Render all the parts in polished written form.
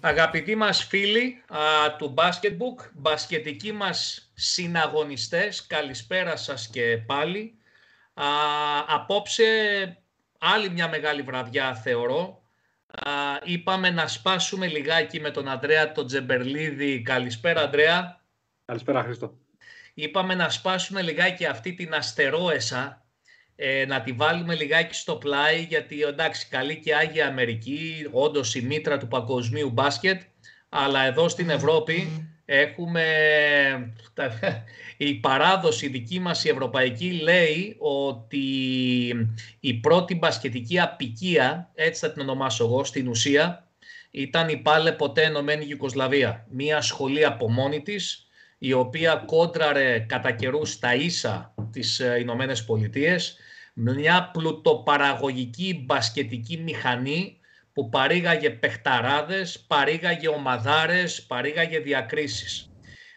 Αγαπητοί μας φίλοι του Basketbook, μπασκετικοί μας συναγωνιστές, καλησπέρα σας και πάλι. Απόψε άλλη μια μεγάλη βραδιά θεωρώ. Είπαμε να σπάσουμε λιγάκι με τον Ανδρέα τον Τζεμπερλίδη. Καλησπέρα Ανδρέα. Καλησπέρα Χρήστο. Είπαμε να σπάσουμε λιγάκι αυτή την αστερόεσα, να τη βάλουμε λιγάκι στο πλάι, γιατί εντάξει, καλή και Άγια Αμερική, όντως η μήτρα του παγκοσμίου μπάσκετ, αλλά εδώ στην Ευρώπη έχουμε η παράδοση δική μας η ευρωπαϊκή λέει ότι η πρώτη μπασκετική αποικία, έτσι θα την ονομάσω εγώ, στην ουσία ήταν η πάλε ποτέ Ενωμένη Ιουγκοσλαβία, μια σχολή από μόνη της, η οποία κόντραρε κατά καιρούς τα ίσα τις Ηνωμένες Πολιτείες, μια πλουτοπαραγωγική μπασκετική μηχανή που παρήγαγε παιχταράδες, παρήγαγε ομαδάρες, παρήγαγε διακρίσεις.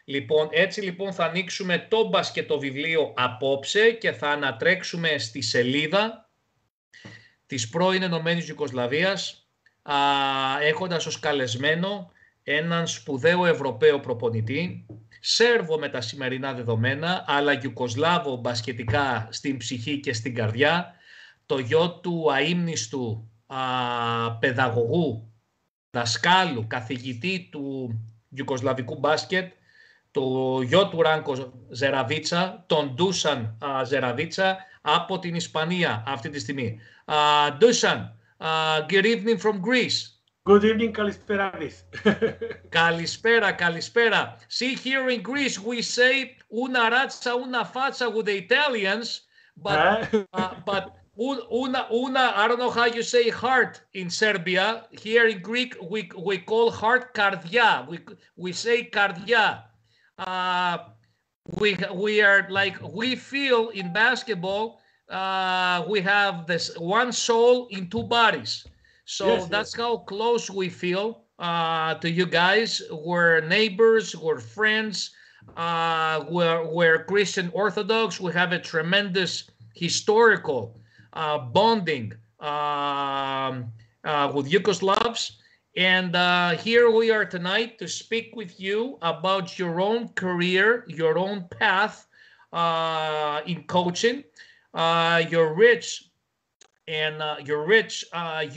Λοιπόν, έτσι λοιπόν θα ανοίξουμε το μπασκετοβιβλίο απόψε και θα ανατρέξουμε στη σελίδα της πρώην Ενωμένης Ιουγκοσλαβίας, έχοντας ως καλεσμένο έναν σπουδαίο Ευρωπαίο προπονητή, Σέρβο με τα σημερινά δεδομένα, αλλά Ιουγκοσλάβο μπασκετικά στην ψυχή και στην καρδιά, το γιο του αείμνηστου παιδαγωγού, δασκάλου, καθηγητή του Ιουγκοσλαβικού μπάσκετ, το γιο του Ράνκο Ζεραβίτσα, τον Ντούσαν Ζεραβίτσα, από την Ισπανία αυτή τη στιγμή. Ντούσαν, good evening from Greece. Good evening, καλησπέρα. Καλησπέρα. See, here in Greece we say una razza, una faccia with the Italians, but una, I don't know how you say heart in Serbia. Here in Greek we call heart kardia. We say kardia. We are like, we feel in basketball we have this one soul in two bodies. So yes, that's how close we feel to you guys. We're neighbors, we're friends, we're Christian Orthodox. We have a tremendous historical bonding with Yugoslavs. And here we are tonight to speak with you about your own career, your own path in coaching, your rich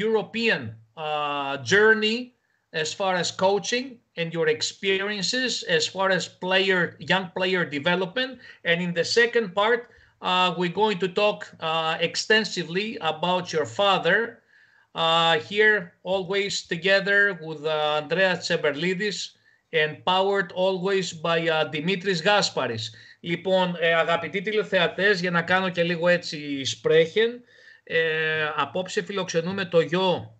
European journey as far as coaching and your experiences as far as young player development. And in the second part, we're going to talk extensively about your father. Here always together with Andreas Tseberlidis and powered always by Dimitris Gasparis. Λοιπόν, αγαπητοί τηλεθεατές, για να κάνω και λίγο έτσι σπρέχεν, απόψε φιλοξενούμε το γιο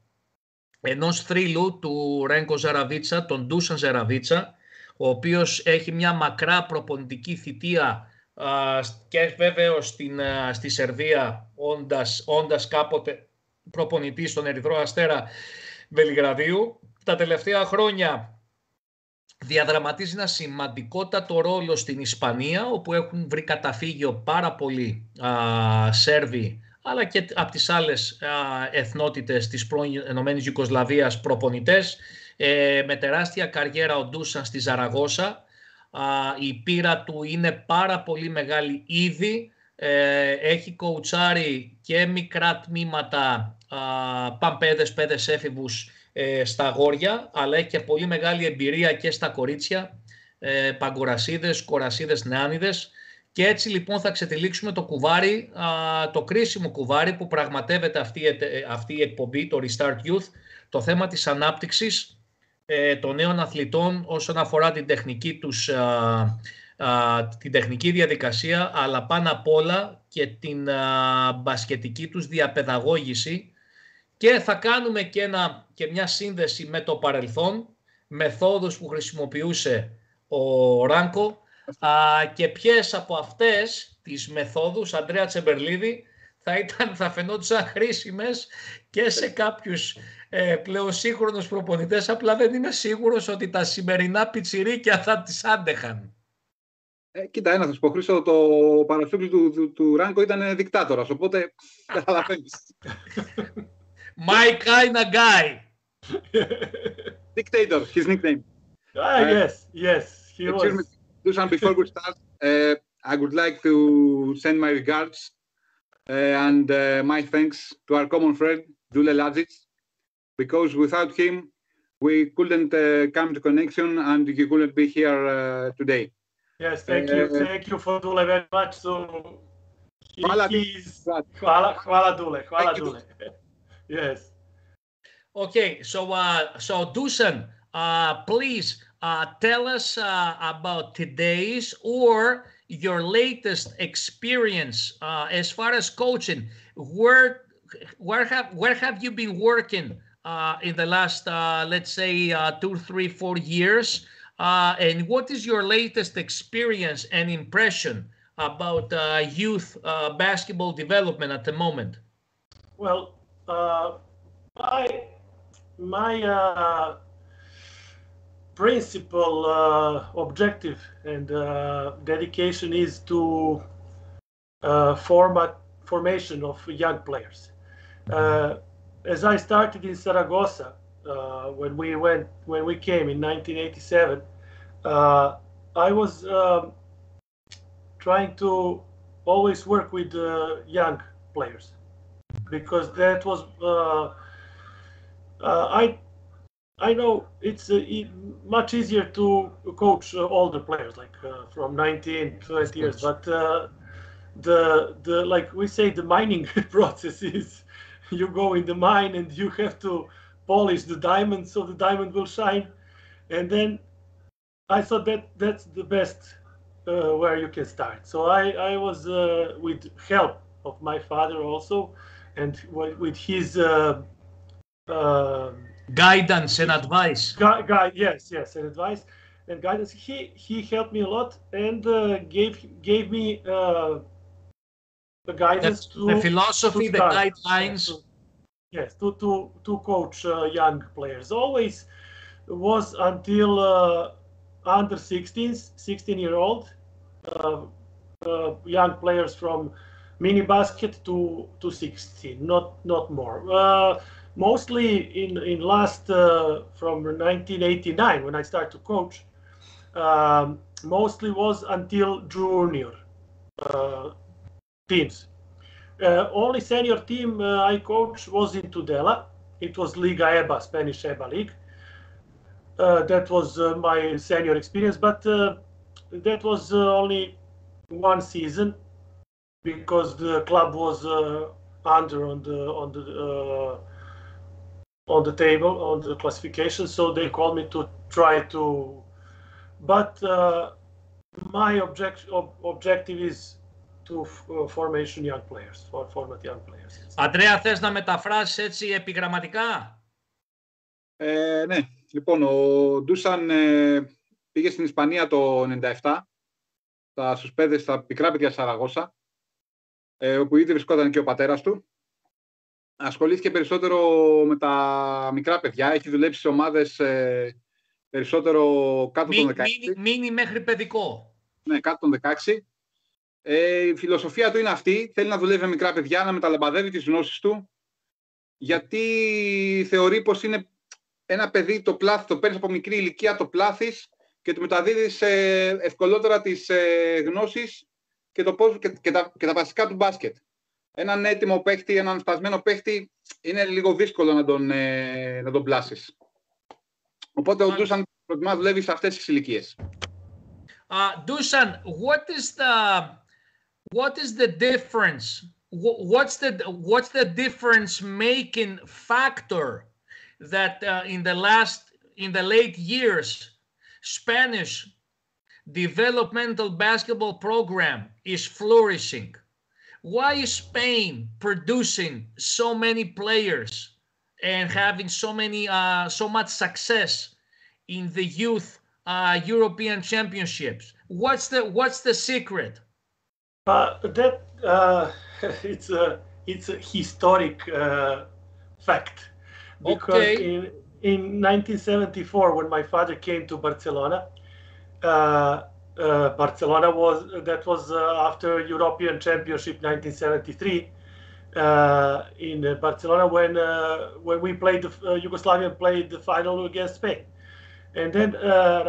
ενός θρύλου του Ράνκο Ζεραβίτσα, τον Dusan Zeravica, ο οποίος έχει μια μακρά προπονητική θητεία και βέβαιος στη Σερβία, όντας κάποτε προπονητής στον Ερυθρό Αστέρα Βελιγραδίου. Τα τελευταία χρόνια διαδραματίζει ένα σημαντικότατο ρόλο στην Ισπανία, όπου έχουν βρει καταφύγιο πάρα πολλοί Σέρβοι, αλλά και από τις άλλες εθνότητες της πρώην Ενωμένης Ιουγκοσλαβίας προπονητές, με τεράστια καριέρα ο Ντούσαν στη Ζαραγώσα. Η πείρα του είναι πάρα πολύ μεγάλη ήδη. Έχει κοουτσάρει και μικρά τμήματα παιδες έφηβους στα αγόρια, αλλά έχει και πολύ μεγάλη εμπειρία και στα κορίτσια, παγκορασίδες, κορασίδες, νεάνιδες. Και έτσι λοιπόν θα ξετυλίξουμε το κουβάρι, το κρίσιμο κουβάρι που πραγματεύεται αυτή η εκπομπή, το Restart Youth, το θέμα της ανάπτυξης των νέων αθλητών όσον αφορά την τεχνική τους, την τεχνική διαδικασία, αλλά πάνω απ' όλα και την μπασκετική τους διαπαιδαγώγηση. Και θα κάνουμε και μια σύνδεση με το παρελθόν, μεθόδους που χρησιμοποιούσε ο Ράνκο, και ποιες από αυτές τις μεθόδους, Ανδρέα Τσεμπερλίδη, θα φαινόντουσαν χρήσιμες και σε κάποιους πλέον σύγχρονους προπονητές. Απλά δεν είμαι σίγουρος ότι τα σημερινά πιτσιρίκια θα τις άντεχαν. Κοίτα, ένα θα σου πω, Χρήστο, το παρασούκλι του Ράνκο ήταν δικτάτορας, οπότε καταλαβαίνεις. My kind of guy. Dictator, his nickname. Yes, he Excuse was. me, Dusan, before we start, I would like to send my regards and my thanks to our common friend, Dule Ladzic, because without him, we couldn't come to connection and you couldn't be here today. Yes, thank you for Dule very much. So he's hvala Dule. Yes. Okay, so Dusan, please tell us about today's or your latest experience as far as coaching. Where have you been working in the last let's say 2, 3, 4 years? And what is your latest experience and impression about youth basketball development at the moment? Well, my principal objective and dedication is to formation of young players. As I started in Saragossa when we came in 1987, I was trying to always work with young players because that was I know it's much easier to coach older players like from 19, 20 years, but the like we say the mining process is you go in the mine and you have to polish the diamond so the diamond will shine, and then I thought that that's the best where you can start. So I was with help of my father also, and with his guidance and advice. Yes, and advice and guidance. He helped me a lot and gave me the guidance the philosophy, the guidelines. Yes, to coach young players. Always was until under 16-year-old young players from mini basket to 16, not more. Mostly in last from 1989 when I started to coach, mostly was until junior teams. Only senior team I coached was in Tudela. It was Liga EBA, Spanish EBA League. That was my senior experience, but that was only one season because the club was under on the table on the classification, so they called me to try to. But my objective is to formation young players, for format young players. Αντρέα, θες να μεταφράσεις έτσι επιγραμματικά? Ναι, λοιπόν, ο Ντούσαν πήγε στην Ισπανία το 97, στους παιδες, στα πικρά παιδιά Σαραγώσα, όπου ήδη βρισκόταν και ο πατέρας του. Ασχολήθηκε περισσότερο με τα μικρά παιδιά, έχει δουλέψει σε ομάδες περισσότερο κάτω των 16. Μίνι μέχρι παιδικό. Ναι, κάτω των 16. Η φιλοσοφία του είναι αυτή, θέλει να δουλεύει με μικρά παιδιά, να μεταλαμπαδεύει τις γνώσεις του, γιατί θεωρεί πως είναι ένα παιδί, το παίρνεις από μικρή ηλικία, το πλάθεις και του μεταδίδεις ευκολότερα τις γνώσεις και τα βασικά του μπάσκετ. Έναν έτοιμο παίχτη, έναν σπασμένο παίχτη, είναι λίγο δύσκολο να τον πλάσεις. Οπότε ο Dusan προτιμά να δουλεύει σε αυτές τις ηλικίες. Dusan, what is the difference? What's the difference making factor that in the late years, Spanish developmental basketball program is flourishing? Why is Spain producing so many players and having so much success in the youth European championships? What's the secret? It's a historic fact. Because in 1974, when my father came to Barcelona, Barcelona was after European Championship 1973. in Barcelona when we played Yugoslavia played the final against Spain, and then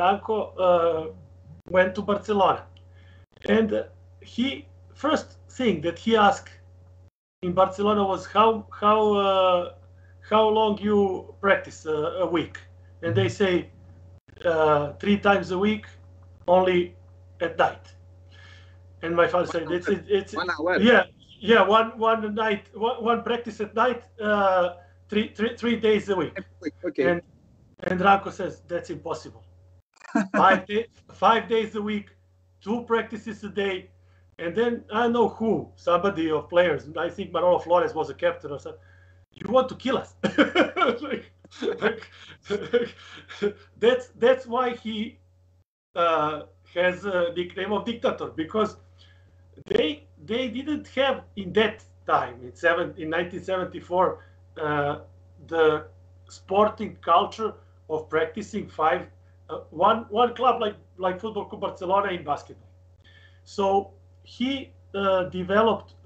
Ranko went to Barcelona, and he first thing that he asked in Barcelona was how long you practice a week, and they say 3 times a week, only at night. And my father said, "It's 1 hour. Yeah, one night, one practice at night, 3 days a week." Okay. And Ranko says that's impossible. 5 days a week, 2 practices a day, and then I don't know who, somebody of players. I think Manolo Flores was a captain or something. You want to kill us? That's why he has a nickname of dictator, because they didn't have in that time in 1974 the sporting culture of practicing one club like Football Club Barcelona in basketball. So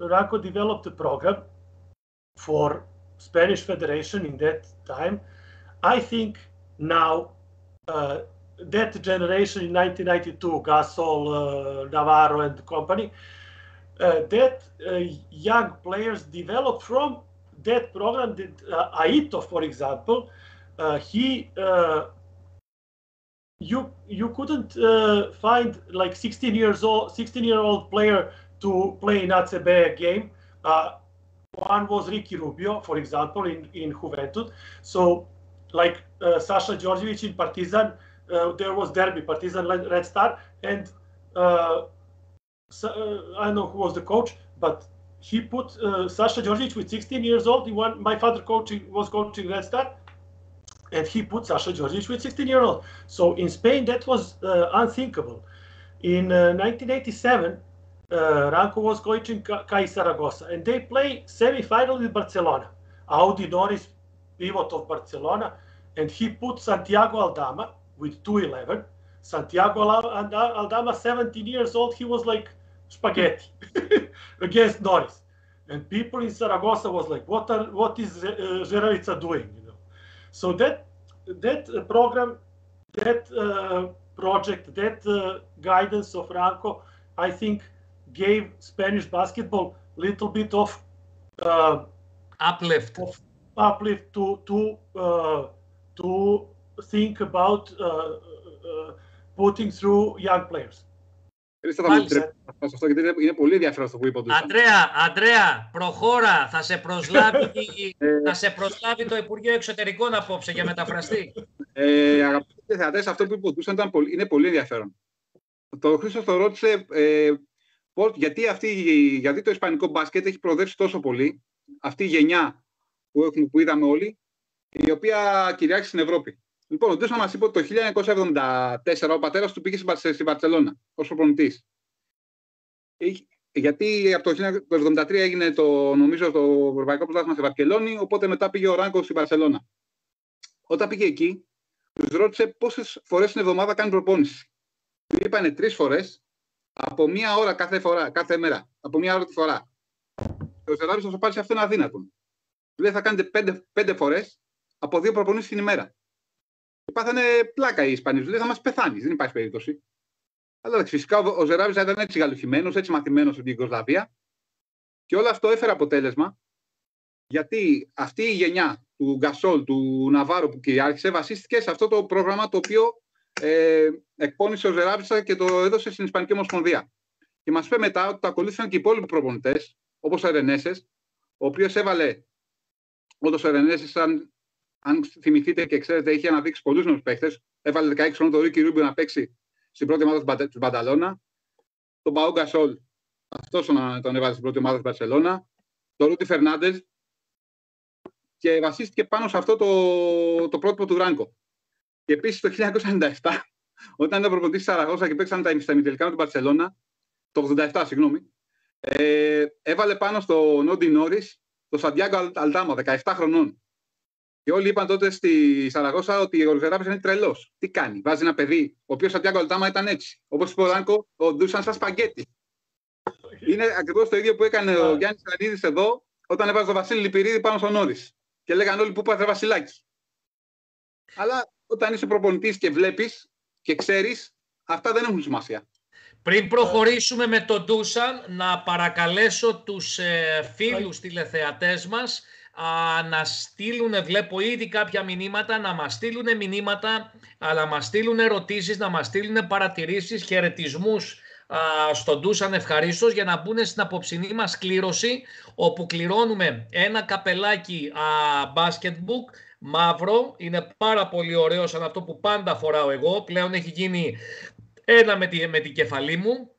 Ranko developed a program for Spanish Federation in that time. I think now that generation in 1992, Gasol, Navarro and company, that young players developed from that program. That Aito, for example, you couldn't find like 16-year-old player to play in ACB game. One was Ricky Rubio, for example, in Juventud. So like Sasha Djordjevic in Partizan, there was derby, Partizan Red Star, and I don't know who was the coach, but he put Sasha Djordjevic with 16 years old. My father was coaching Red Star, and he put Sasha Djordjevic with 16-year-old. So in Spain, that was unthinkable. In 1987, Ranko was coaching CAI Zaragoza, and they play semi-final with Barcelona. Audi Norris, pivot of Barcelona, and he put Santiago Aldama with 2'11". Santiago Aldama, 17 years old, he was like spaghetti against Norris, and people in Zaragoza was like, what is Zeravica doing? So that program, that project, that guidance of Ranko, I think gave Spanish basketball a little bit of uplift to think about putting through young players. Χρήστο, θα με επιτρέψεις αυτό, γιατί είναι πολύ ενδιαφέρον αυτό που είπε ο Ντούσαν. Αντρέα, προχώρα. Θα σε προσλάβει το Υπουργείο Εξωτερικών απόψε για μεταφραστή. Αγαπητοί θεατές, αυτό που είπε ο Ντούσαν είναι πολύ ενδιαφέρον. Το Χρήστο το ρώτησε γιατί το ισπανικό μπάσκετ έχει προοδεύσει τόσο πολύ, αυτή η γενιά που είδαμε όλοι, η οποία κυριάρχησε στην Ευρώπη. Λοιπόν, ο Ντούσαν μας είπε ότι το 1974 ο πατέρας του πήγε στη Βαρσελόνα ως προπονητής. Γιατί από το 1973 έγινε νομίζω το Ευρωπαϊκό Πρωτάθλημα στη Βαρκελόνη, οπότε μετά πήγε ο Ράνκο στη Βαρσελόνα. Όταν πήγε εκεί, τους ρώτησε πόσες φορές την εβδομάδα κάνει προπόνηση. Είπανε 3 φορές, από 1 ώρα κάθε μέρα, από 1 ώρα τη φορά. Και ο Ζεράβης θα πάρει σε αυτό είναι αδύνατο. Δηλαδή θα κάνετε 5 φορές από 2 προπονήσεις την ημέρα. Και πάθανε πλάκα οι Ισπανοί. Δηλαδή θα μας πεθάνεις, δεν υπάρχει περίπτωση. Αλλά φυσικά ο Ζεράβης ήταν έτσι γαλουχημένος, έτσι μαθημένος στην Ιουγκοσλαβία. Και όλο αυτό έφερε αποτέλεσμα, γιατί αυτή η γενιά του Γκασόλ, του Ναβάρο που κυριάρχησε, βασίστηκε σε αυτό το πρόγραμμα το οποίο εκπώνησε ο Ζεράβης και το έδωσε στην Ισπανική Ομοσπονδία. Και μας είπε μετά ότι το ακολούθησαν και οι υπόλοιποι προπονητές, όπως ο Ερενέσες, ο οποίος έβαλε, όντως ο Ερενέσες, αν θυμηθείτε και ξέρετε, είχε αναδείξει πολλούς νέους παίχτες. Έβαλε 16 χρόνων τον Ρίκι Ρούμπιο να παίξει στην πρώτη ομάδα του Μπανταλώνα. Τον Παό Γκασόλ, αυτός τον έβαλε στην πρώτη ομάδα του Μπαρσελόνα. Τον Ρούτι Φερνάντες. Και βασίστηκε πάνω σε αυτό το πρότυπο του Ράνκο. Και επίσης το 1997, όταν ήταν προπονητής της Σαραγώσα και παίξαν τα ημιτελικά με την Μπαρσελόνα, το 87, συγγνώμη, έβαλε πάνω στο Νόντι Νόρις τον Σαντιάγκο Αλτάμα, 17 χρονών. Και όλοι είπαν τότε στη Σαραγώσα ότι ο Ζεράβης είναι τρελός. Τι κάνει, βάζει ένα παιδί, ο οποίος Σαντιάγκο Αλτάμα ήταν έτσι. Όπως είπε ο Ράνκο, ο Ντούσαν σαν σπαγκέτι. Είναι ακριβώς το ίδιο που έκανε ο Γιάννης Ρανίδης εδώ, όταν έβαζε τον Βασίλη Λυπηρίδη πάνω στον Όρις. Και λέγανε όλοι που πάθε Βασιλάκη. Αλλά όταν είσαι προπονητής και βλέπεις και ξέρεις, αυτά δεν έχουν σημασία. Πριν προχωρήσουμε με τον Dusan, να παρακαλέσω τους φίλους τηλεθεατές μας να στείλουν, βλέπω ήδη κάποια μηνύματα, να μας στείλουν μηνύματα, να μας στείλουν ερωτήσεις, να μας στείλουν παρατηρήσεις, χαιρετισμούς στον Dusan ευχαρίστως, για να μπουν στην απόψινή μας κλήρωση, όπου κληρώνουμε ένα καπελάκι basketbook μαύρο. Είναι πάρα πολύ ωραίο, σαν αυτό που πάντα φοράω εγώ. Πλέον έχει γίνει ένα με την κεφαλή μου.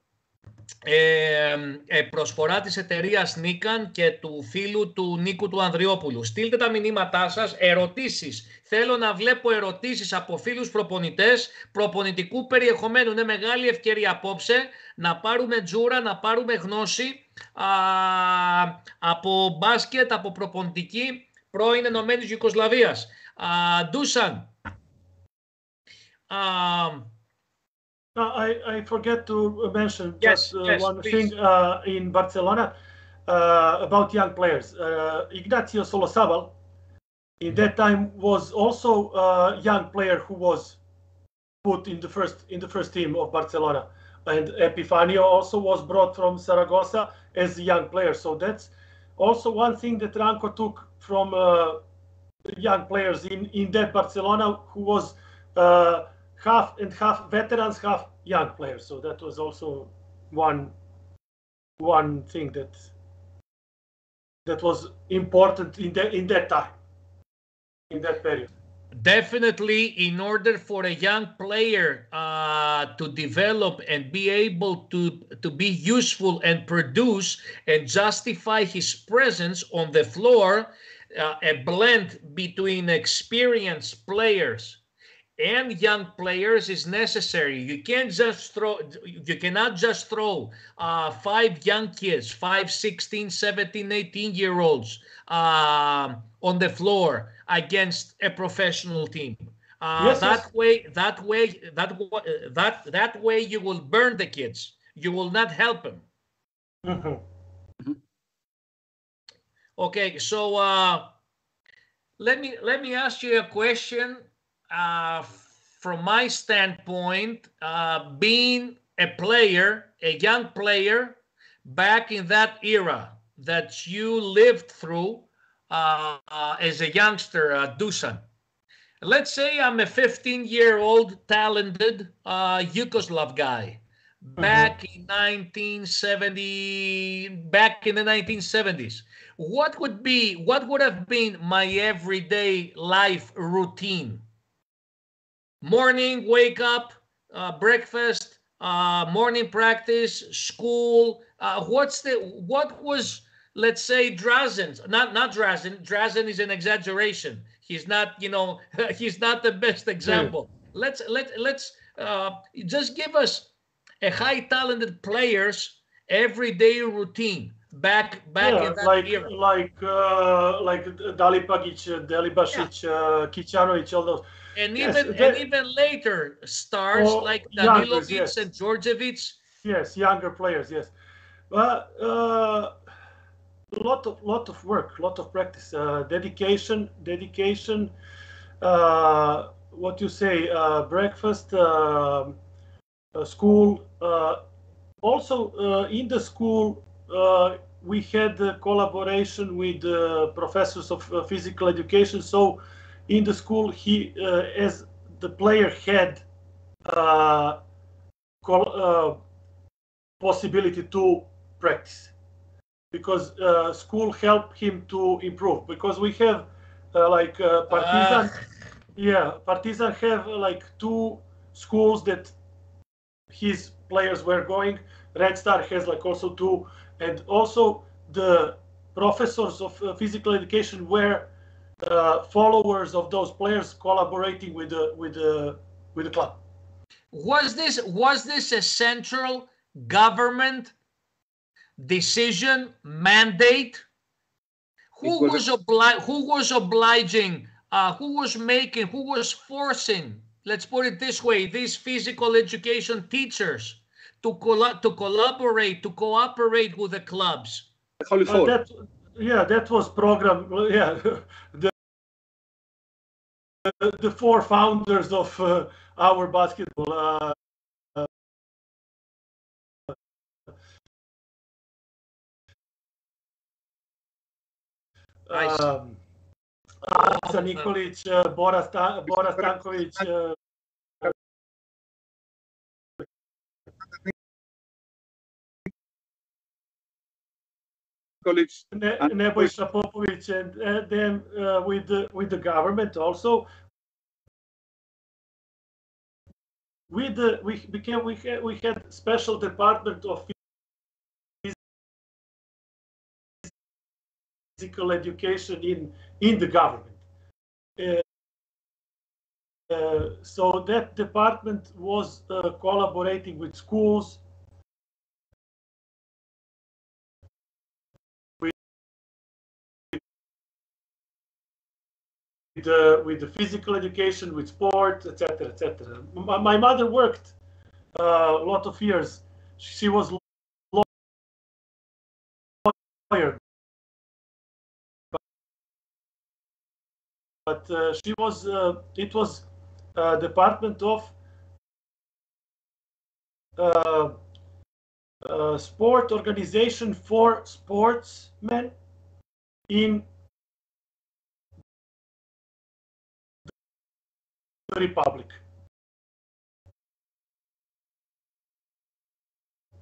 Προσφορά της εταιρείας Νίκαν και του φίλου του Νίκου του Ανδριόπουλου. Στείλτε τα μηνύματά σας, ερωτήσεις. Θέλω να βλέπω ερωτήσεις από φίλους προπονητές προπονητικού περιεχομένου. Είναι μεγάλη ευκαιρία απόψε να πάρουμε τζούρα, να πάρουμε γνώση από μπάσκετ, από προπονητική πρώην Ενωμένης Ιουγκοσλαβίας. Dusan, I forget to mention yes, just one please. thing in Barcelona about young players. Ignacio Solosabal, in that time, was also a young player who was put in the first team of Barcelona, and Epifanio also was brought from Zaragoza as a young player. So that's also one thing that Ranko took from young players in that Barcelona, who was half and half veterans, half young players. So that was also one thing that was important in that time, in that period. Definitely, in order for a young player to develop and be able to be useful and produce and justify his presence on the floor, a blend between experienced players and young players is necessary. You cannot just throw 5 young kids, 5, 16, 17, 18-year-olds on the floor against a professional team. That way you will burn the kids. You will not help them. Mm-hmm. Okay, so let me ask you a question. From my standpoint, being a player, a young player, back in that era that you lived through as a youngster, Dusan. Let's say I'm a 15-year-old talented Yugoslav guy back in the 1970s. What would have been my everyday life routine? Morning, wake up, breakfast, morning practice, school. What was, let's say, Drazen's? Not Drazen. Drazen is an exaggeration. He's not, he's not the best example. Let's just give us a high talented player's everyday routine back in that era. Like Dalipagic, Delibasic, Kicanovic, all those. And even later stars like Danilovic and Djordjevic. Yes, younger players. Yes, but lot of work, lot of practice, dedication. What you say? Breakfast, school. Also, in the school, we had collaboration with professors of physical education. So, in the school, as the player had possibility to practice, because school helped him to improve. Because we have Partizan, Partizan have like 2 schools that his players were going. Red Star has like also 2, and also the professors of physical education were followers of those players, collaborating with the club. Was this a central government decision, mandate? Who was obliging? Who was forcing? Let's put it this way: these physical education teachers to collaborate, to cooperate with the clubs. That Yeah, that was program. Yeah, the four founders of our basketball. I see. Aca Nikolić, Bora Stanković, College, Nebojša Popović, and then with the government also. We had special department of physical education in the government. So that department was collaborating with schools, with the physical education, with sport, etc., etc. My mother worked a lot of years. She was lawyer, but she was. It was department of sport organization for sportsmen in the Republic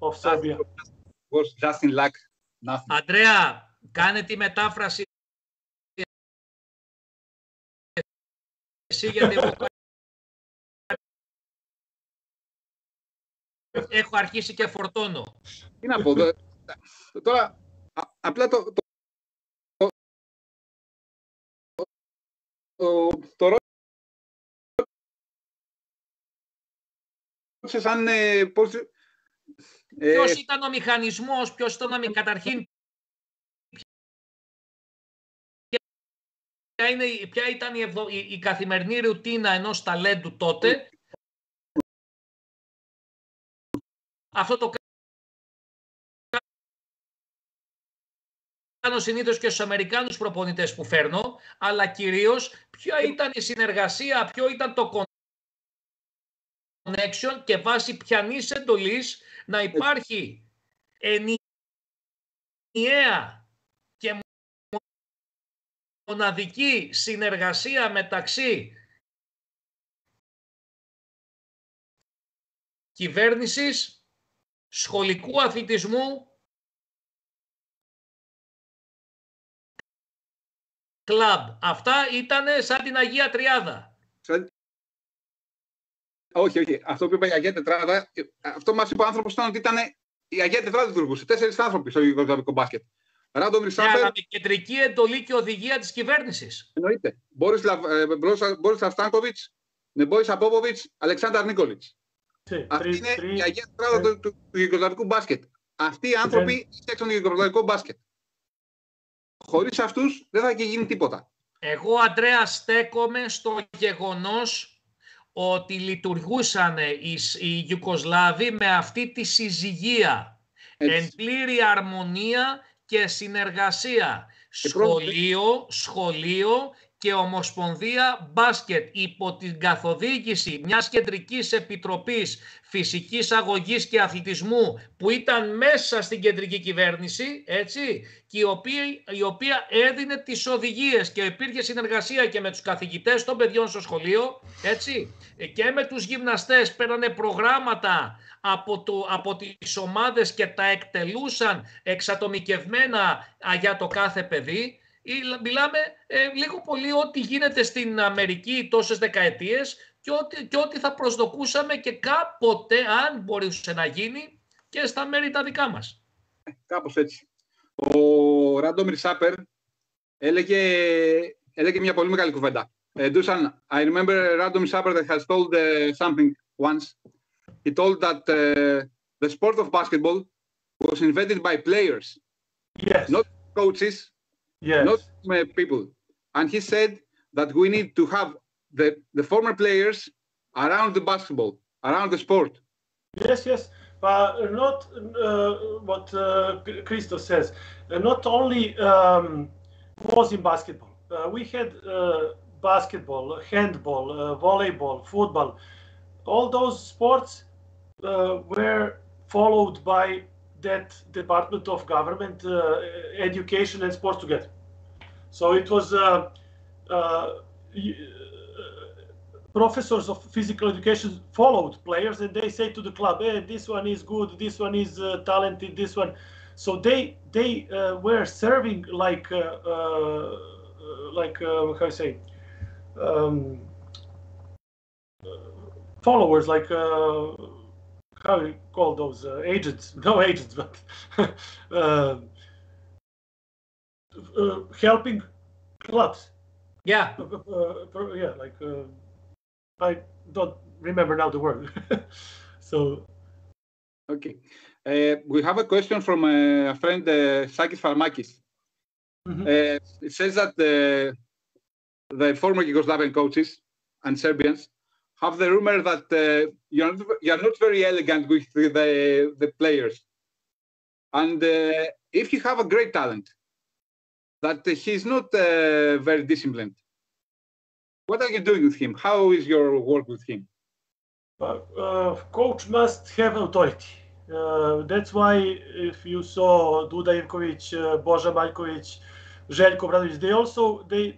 of Serbia. Was just in luck, nothing. Αντρέα, κάνε τη μετάφραση εσύ, γιατί εγώ έχω αρχίσει και φορτώνω. Τι να πω, τώρα απλά το ρώτησες αν πώς... Ποιος ήταν ο μηχανισμός, καταρχήν, ποια ήταν η καθημερινή ρουτίνα ενός ταλέντου τότε. Αυτό το κάνω συνήθως και στους Αμερικάνους προπονητές που φέρνω, αλλά κυρίως ποια ήταν η συνεργασία, ποιο ήταν το connection και βάσει ποιανής εντολής να υπάρχει ενιαία και μοναδική συνεργασία μεταξύ κυβέρνησης, σχολικού αθλητισμού, κλαμπ. Αυτά ήταν σαν την Αγία Τριάδα. Όχι. Αυτό που είπα η Αγία Τετράδα, αυτό μας είπε ο άνθρωπος ήταν ότι ήταν η Αγία Τετράδα λειτουργούσε. 4 άνθρωποι στο Ιουγκοσλαβικό μπάσκετ. Ράντομιρ Σάπερ. Αλλά με κεντρική εντολή και οδηγία της κυβέρνησης. Εννοείται. Μπόρισλαβ Στάνκοβιτς, Νεμπόισα Πόποβιτς, Αλεξάνδρ Νίκολιτς. Αυτή είναι η Αγία Τετράδα του Ιουγκοσλαβικού μπάσκετ. Αυτοί οι άνθρωποι φτιάξαν το Ιουγκοσλαβικό μπάσκετ. Χωρίς αυτούς δεν θα είχε γίνει τίποτα. Εγώ, Αντρέα, στέκομαι στο γεγονός ότι λειτουργούσαν οι Ιουγκοσλάβοι με αυτή τη συζυγία. Εν πλήρη αρμονία και συνεργασία. Σχολείο και Ομοσπονδία Μπάσκετ υπό την καθοδήγηση μιας κεντρικής επιτροπής φυσικής αγωγής και αθλητισμού που ήταν μέσα στην κεντρική κυβέρνηση, έτσι, και η οποία έδινε τις οδηγίες και υπήρχε συνεργασία και με τους καθηγητές των παιδιών στο σχολείο, έτσι, και με τους γυμναστές, παίρνανε προγράμματα από τις ομάδες και τα εκτελούσαν εξατομικευμένα για το κάθε παιδί. Μιλάμε λίγο πολύ ό,τι γίνεται στην Αμερική τόσες δεκαετίες και ό,τι θα προσδοκούσαμε και κάποτε, αν μπορούσε να γίνει, και στα μέρη τα δικά μας. Κάπως έτσι. Ο Ράντομιρ Σάπερ έλεγε μια πολύ μεγάλη κουβέντα. Dusan, I remember Radomir Sάπερ that has told something once. He told that the sport of basketball was invented by players, yes, not coaches, yes, not people. And he said that we need to have the former players around the basketball, around the sport. Yes, but not what Christos says. Not only was in basketball. We had basketball, handball, volleyball, football. All those sports were followed by that department of government, education and sports together. So it was professors of physical education followed players, and they say to the club, hey, this one is good, this one is talented, this one. So they were serving like how I say, followers, like how you call those agents? No agents, but helping clubs. Yeah. Yeah, like I don't remember now the word. So. Okay. We have a question from a friend, Sakis Farmakis. Mm-hmm. It says that the former Yugoslavian coaches and Serbians have the rumor that you're not very elegant with the players. And if you have a great talent, that he's not very disciplined. What are you doing with him? How is your work with him? Coach must have authority. That's why if you saw Duda Ivkovic, Boža Maljkovic, Željko Obradović,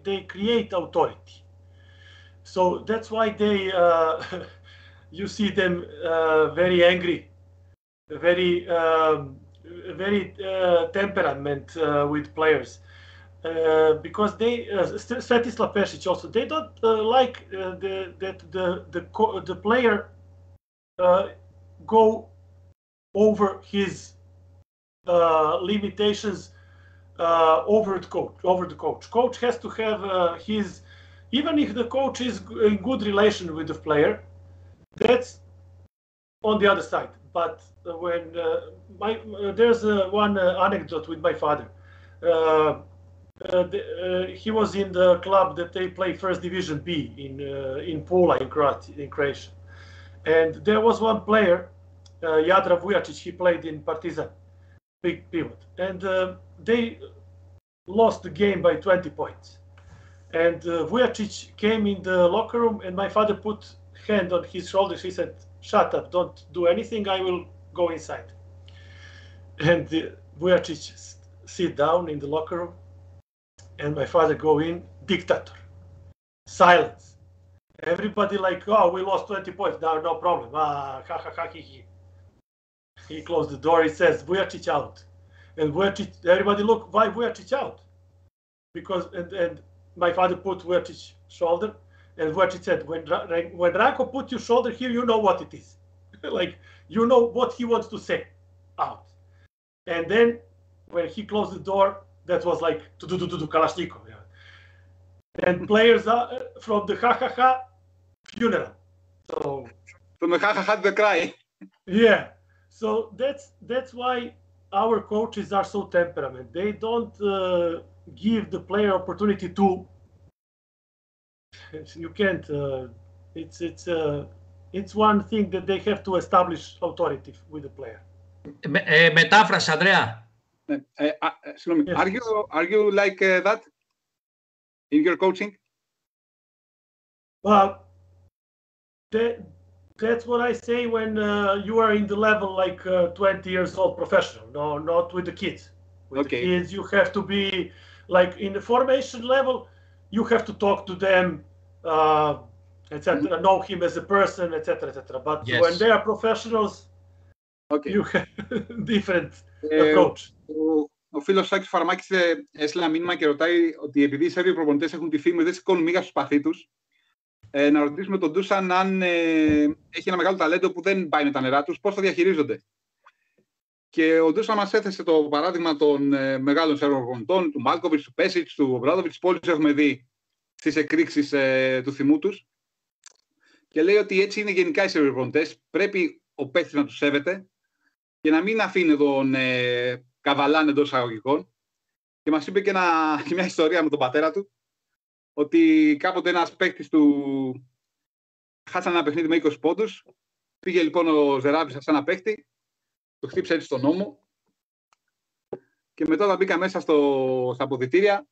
they create authority. So that's why they you see them very angry, very temperament with players. Because they Svetislav Pešić also, they don't like the player go over his limitations over the coach. Coach has to have his, even if the coach is in good relation with the player, that's on the other side. But when there's one anecdote with my father. He was in the club that they play First Division B in Pula, in Croatia, and there was one player, Jadra Vujačić. He played in Partizan, big pivot, and they lost the game by 20 points. And Vujačić came in the locker room, and my father put hand on his shoulder. He said, "Shut up! Don't do anything. I will go inside." And Vujačić sit down in the locker room. And my father go in, dictator, silence. Everybody like, oh, we lost 20 points, no problem. Ha ha ha, he. He closed the door. He says, Vujačić out. And Vujačić, everybody look, why Vujačić out? Because and my father put Vujačić shoulder, and Vujačić said, when Ranko put your shoulder here, you know what it is. Like, you know what he wants to say, out. And then when he closed the door, that was like to Kalashnikov, yeah. And players from the ha funeral. So from the ha the cry. Yeah. So that's why our coaches are so temperament. They don't give the player opportunity to. You can't. It's one thing that they have to establish authority with the player. Μετάφραση, Ανδρέα. Yes. Are you like that in your coaching? That's what I say when you are in the level like 20 years old professional. No, not with the kids. With the kids, you have to be like in the formation level. You have to talk to them, etc. Know him as a person, etc., etc. But when they are professionals, you have different approach. Ο φίλος Σάκης Φαρμάκης έστειλε ένα μήνυμα και ρωτάει ότι επειδή οι Σέρβοι προπονητές έχουν τη φήμη δεν σηκώνουν μίγα στο σπαθί τους, να ρωτήσουμε τον Ντούσαν αν έχει ένα μεγάλο ταλέντο που δεν πάει με τα νερά τους, πώς θα διαχειρίζονται. Και ο Ντούσαν μας έθεσε το παράδειγμα των μεγάλων Σέρβων προπονητών, του Μάλκοβιτς, του Πέσιτς, του Ομπράδοβιτς, που όλους έχουμε δει στις εκρήξεις του θυμού τους. Και λέει ότι έτσι είναι γενικά οι Σέρβοι προπονητές. Πρέπει ο παίκτης να τους σέβεται και να μην αφήνει τον καβαλάνε εντός εισαγωγικών. Και μας είπε και μια ιστορία με τον πατέρα του, ότι κάποτε ένας παίκτης του χάσανε ένα παιχνίδι με 20 πόντους. Πήγε λοιπόν ο Ζεράβικα σε ένα παίκτη το χτύπησε έτσι στον ώμο. Και μετά όταν μπήκα μέσα στα αποδυτήρια,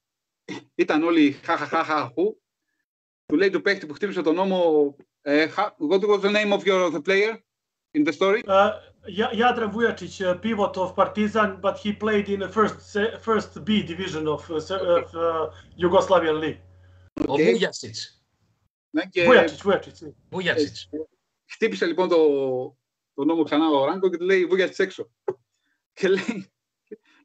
ήταν όλοι χαχαχαχαχου. Του λέει του παίχτη που χτύπησε τον ώμο, what was the name of the player in the story? Jadran Vujacic, pivot of Partizan, but he played in the first B division of Yugoslavian League. Ο Βούγιατσιτς. Ναι, Vujacic. Χτύπησε λοιπόν τον ώμο ξανά ο Ράγκο και του λέει Βούγιατσιτς έξω.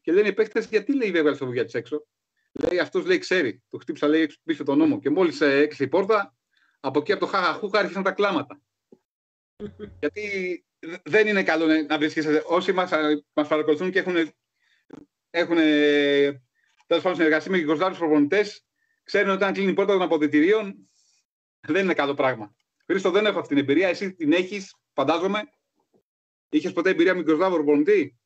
Και λένε οι παίκτες, γιατί λέει έβγαλε το Βούγιατσιτς έξω. Λέει αυτός λέει ξέρει, του χτύπησα λέει έξω πίσω τον ώμο. Και μόλις έκλεισε η πόρτα, από εκεί από το χαχαχούχα άρχισαν τα κλάματα. Γιατί δεν είναι καλό να βρίσκεσαι. Όσοι μας παρακολουθούν και έχουν τέλος πάντων συνεργασία με Γιουγκοσλάβους προπονητές, ξέρουν ότι όταν κλείνει η πόρτα των αποδυτηρίων δεν είναι καλό πράγμα. Χρήστο, δεν έχω αυτή την εμπειρία. Εσύ την έχεις, φαντάζομαι. Είχες ποτέ εμπειρία με Γιουγκοσλάβο προπονητή?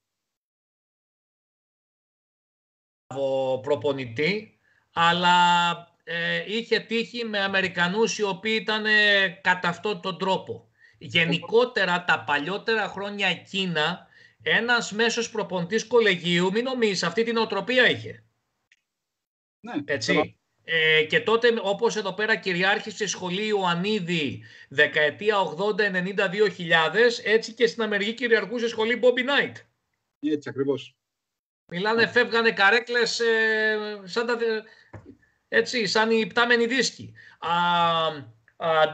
Προπονητή, αλλά είχε τύχει με Αμερικανούς οι οποίοι ήταν κατά αυτόν τον τρόπο. Γενικότερα τα παλιότερα χρόνια εκείνα, ένας μέσος προπονητής κολεγίου, μην νομίζεις, αυτή την οτροπία είχε. Ναι, έτσι. Και τότε, όπως εδώ πέρα κυριάρχησε η σχολή Ιωαννίδη δεκαετία 80-90-2000, έτσι και στην Αμερική κυριαρχούσε η σχολή Bobby Knight. Έτσι ακριβώς. Μιλάνε, φεύγανε καρέκλες σαν οι πτάμενοι δίσκοι.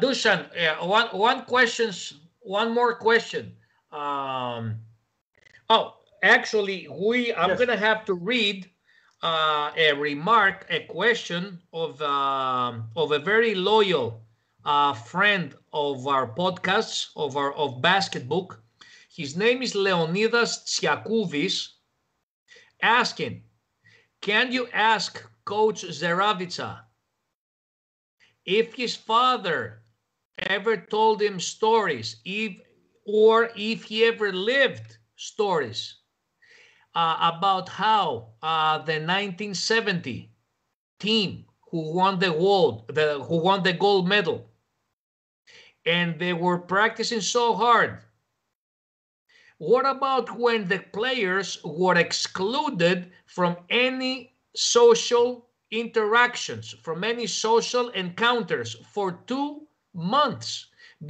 Dusan, one more question. Actually, I'm Yes. going to have to read a question of a very loyal friend of our podcasts, of Basketbook. His name is Leonidas Tsiakoudis, asking, can you ask Coach Zeravica if his father ever told him stories, or if he ever lived stories about how the 1970 team who won the gold medal, and they were practicing so hard. What about when the players were excluded from any social interactions, from any social encounters for 2 months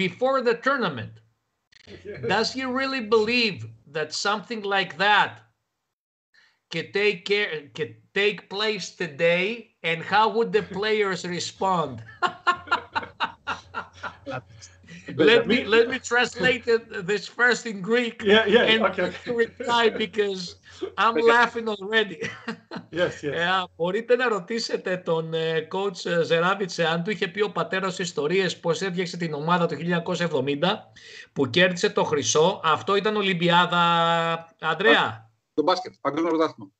before the tournament? Does he really believe that something like that could take place today? And how would the players respond? Let me translate this first in Greek. Okay. Reply because I'm laughing already. Yes. Μπορείτε να ρωτήσετε τον coach Zeravica αν του είχε πει ο πατέρας ιστορίες πώς έφτιαξε την ομάδα το 1970 που κέρδισε το χρυσό. Αυτό ήταν Ολυμπιάδα, Ανδρέα. Το μπάσκετ, παγκόσμιο πρωτάθλημα.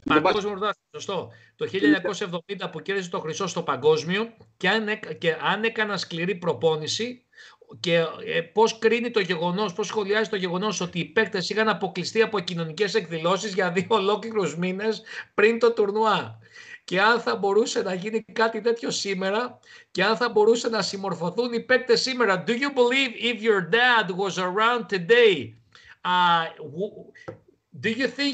Παγκόσμιο πρωτάθλημα, σωστό. Το 1970 που κέρδισε το χρυσό στο παγκόσμιο και αν έκανα σκληρή προπόνηση. Και πώς κρίνει το γεγονός, πώς σχολιάζει το γεγονός ότι οι παίκτες είχαν αποκλειστεί από κοινωνικές εκδηλώσεις για 2 ολόκληρους μήνες πριν το τουρνουά. Και αν θα μπορούσε να γίνει κάτι τέτοιο σήμερα και αν θα μπορούσε να συμμορφωθούν οι παίκτες σήμερα. Do you believe if your dad was around today, do you think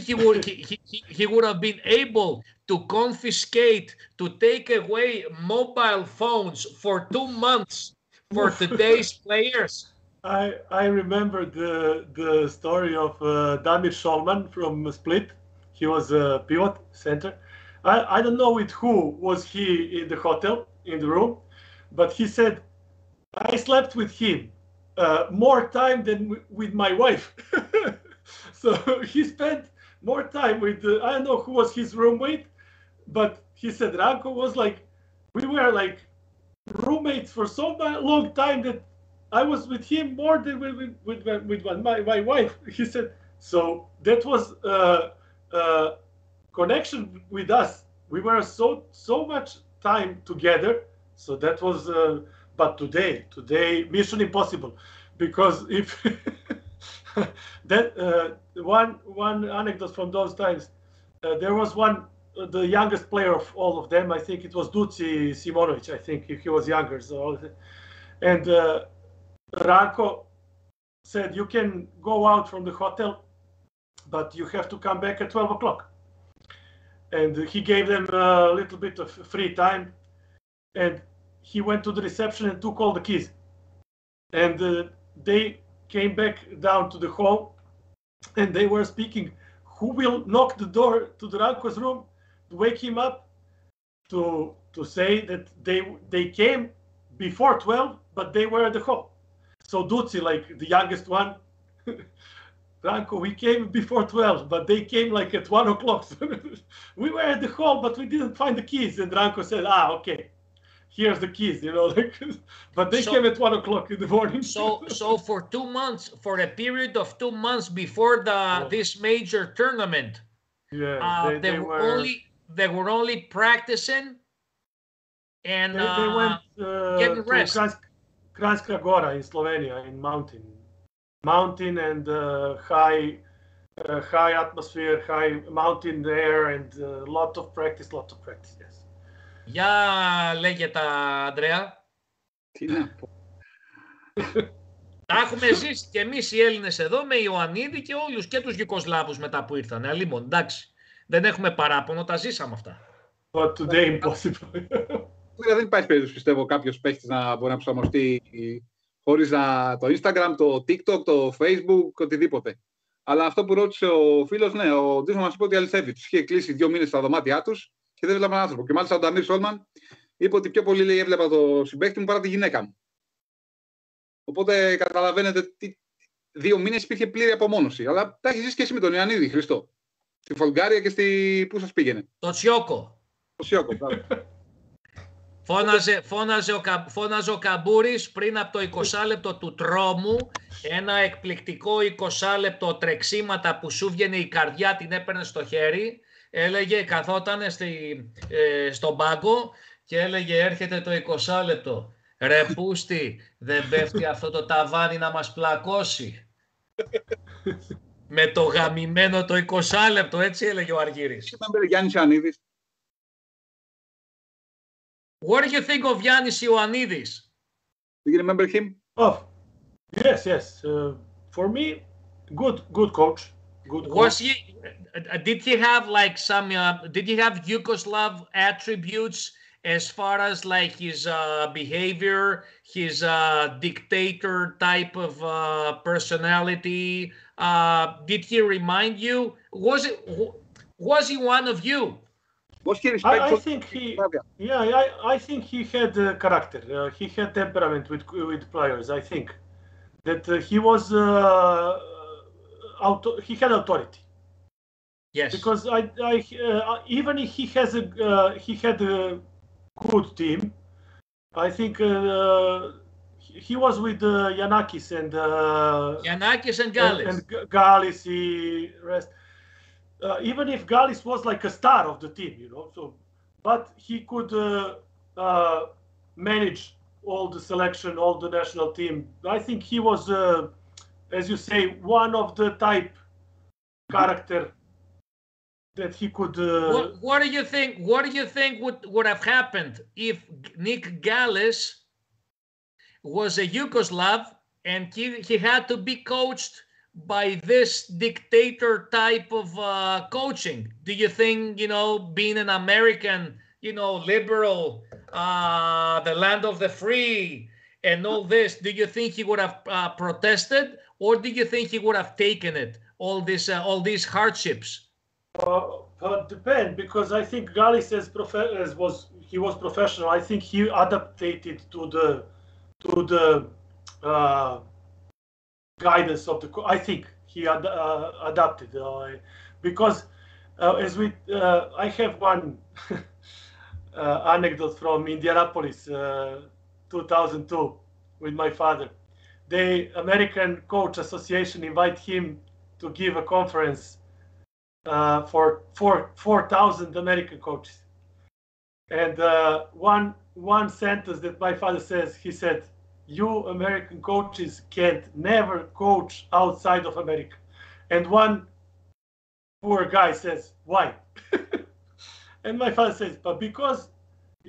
he would have been able to confiscate, to take away mobile phones for 2 months for today's players? I remember the story of Damir Sholman from Split. He was a pivot center. I don't know with who was he in the hotel, in the room, but he said, I slept with him more time than with my wife. So he spent more time with, I don't know who was his roommate, but he said Ranko was like, we were like roommates for so long time that I was with him more than with my wife. He said, so that was connection with us. We were so much time together. So that was, but today mission impossible, because if that one anecdote from those times, there was the youngest player of all of them. I think it was Duci Simonovic. I think he was younger. So, and Ranko said, you can go out from the hotel but you have to come back at 12 o'clock. And he gave them a little bit of free time, and he went to the reception and took all the keys. And they came back down to the hall, and they were speaking, who will knock the door to the Ranko's room to wake him up, to say that they came before 12, but they were at the hall. So Duci, like the youngest one, Ranko, we came before 12, but they came like at 1 o'clock. We were at the hall, but we didn't find the keys. And Ranko said, okay, here's the keys, like, but they came at 1 o'clock in the morning. So for 2 months, for a period of 2 months before this major tournament, they were only practicing and they went getting rest. To Kranjska Gora in Slovenia, in mountain and high atmosphere, high mountain air, and lot of practice, yes. Για λέγε τα, Ανδρέα. Τι να πω. Τα έχουμε ζήσει και εμείς οι Έλληνες εδώ με Ιωαννίδη και όλους και τους Γιουγκοσλάβους μετά που ήρθαν. Αλλήμον, εντάξει. Δεν έχουμε παράπονο, τα ζήσαμε αυτά. But today impossible. Δεν υπάρχει περίπτωση, πιστεύω, κάποιος παίχτης να μπορεί να προσαρμοστεί χωρίς το Instagram, το TikTok, το Facebook, οτιδήποτε. Αλλά αυτό που ρώτησε ο φίλος, ναι, ο Ντίσον μας είπε ότι αληθεύει. Τους είχε κλείσει 2 μήνες στα δωμάτια τους και δεν έβλεπαν άνθρωπο. Και μάλιστα ο Νταμίρ Σόλμαν είπε ότι πιο πολύ, λέει, έβλεπα το συμπαίχτη μου παρά τη γυναίκα μου. Οπότε καταλαβαίνετε, 2 μήνες υπήρχε πλήρη απομόνωση. Αλλά τα έχει ζήσει και εσύ με τον Ιωαννίδη, Χριστό. Στη Φολγκάρια και πού σας πήγαινε. Το Τσιόκο. Το Τσιόκο, Φώναζε ο Καμπούρης πριν από το 20 λεπτό του τρόμου, ένα εκπληκτικό 20 λεπτό τρεξίματα που σου βγαινε η καρδιά, την έπαιρνε στο χέρι, έλεγε, καθότανε στον πάγκο και έλεγε, έρχεται το 20 λεπτό. Ρε πούστη, δεν πέφτει αυτό το ταβάνι να μας πλακώσει. Με το γαμημένο το 20 λεπτό, έτσι έλεγε ο Αργύρης. Γιάννης Ιωαννίδης. What do you think of Yannis Ioannidis? Do you remember him? Oh, yes. For me, good coach. Good coach. Was he? Did he have like some? Did he have Yugoslav attributes as far as like his behavior, his dictator type of personality? Did he remind you? Was he one of you? Was he respectful? I think he had character. He had temperament with players. I think that he was he had authority. Yes. Because even if he had a good team, I think he was with Yanakis and Gallis. And Gallis, rest. Even if Gallis was like a star of the team, but he could manage all the selection, all the national team. I think he was, as you say, one of the type character that he could. What do you think? What do you think would have happened if Nick Gallis was a Yugoslav and he had to be coached by this dictator type of coaching? Do you think, being an American, liberal, the land of the free and all this, do you think he would have protested, or do you think he would have taken it, all these hardships? Depend, because I think Gallis he was professional. I think he adapted to the guidance of I think he adapted because as I have one anecdote from Indianapolis 2002 with my father. The American Coach Association invited him to give a conference for 4,000 American coaches, and one sentence that my father says, he said, "You American coaches can't never coach outside of America." And one poor guy says, "Why?" And my father says, "But because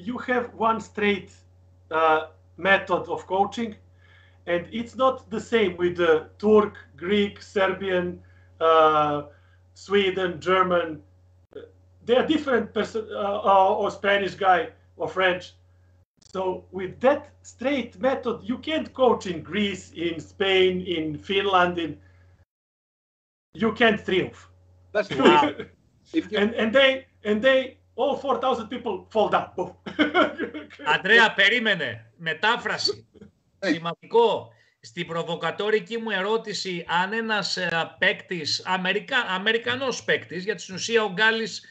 you have one straight method of coaching, and it's not the same with the Turk, Greek, Serbian, Sweden, German. They are different person or Spanish guy or French. So with that straight method, you can't coach in Greece, in Spain, in Finland. You can't triumph. That's true. Wow. and they all 4,000 people fall down. Αντρέα, περίμενε. Μετάφραση. Σημαντικό. Στην προβοκατόρικη μου ερώτηση, αν ένας παίκτης, Αμερικανός παίκτης, γιατί στην ουσία ο Γκάλης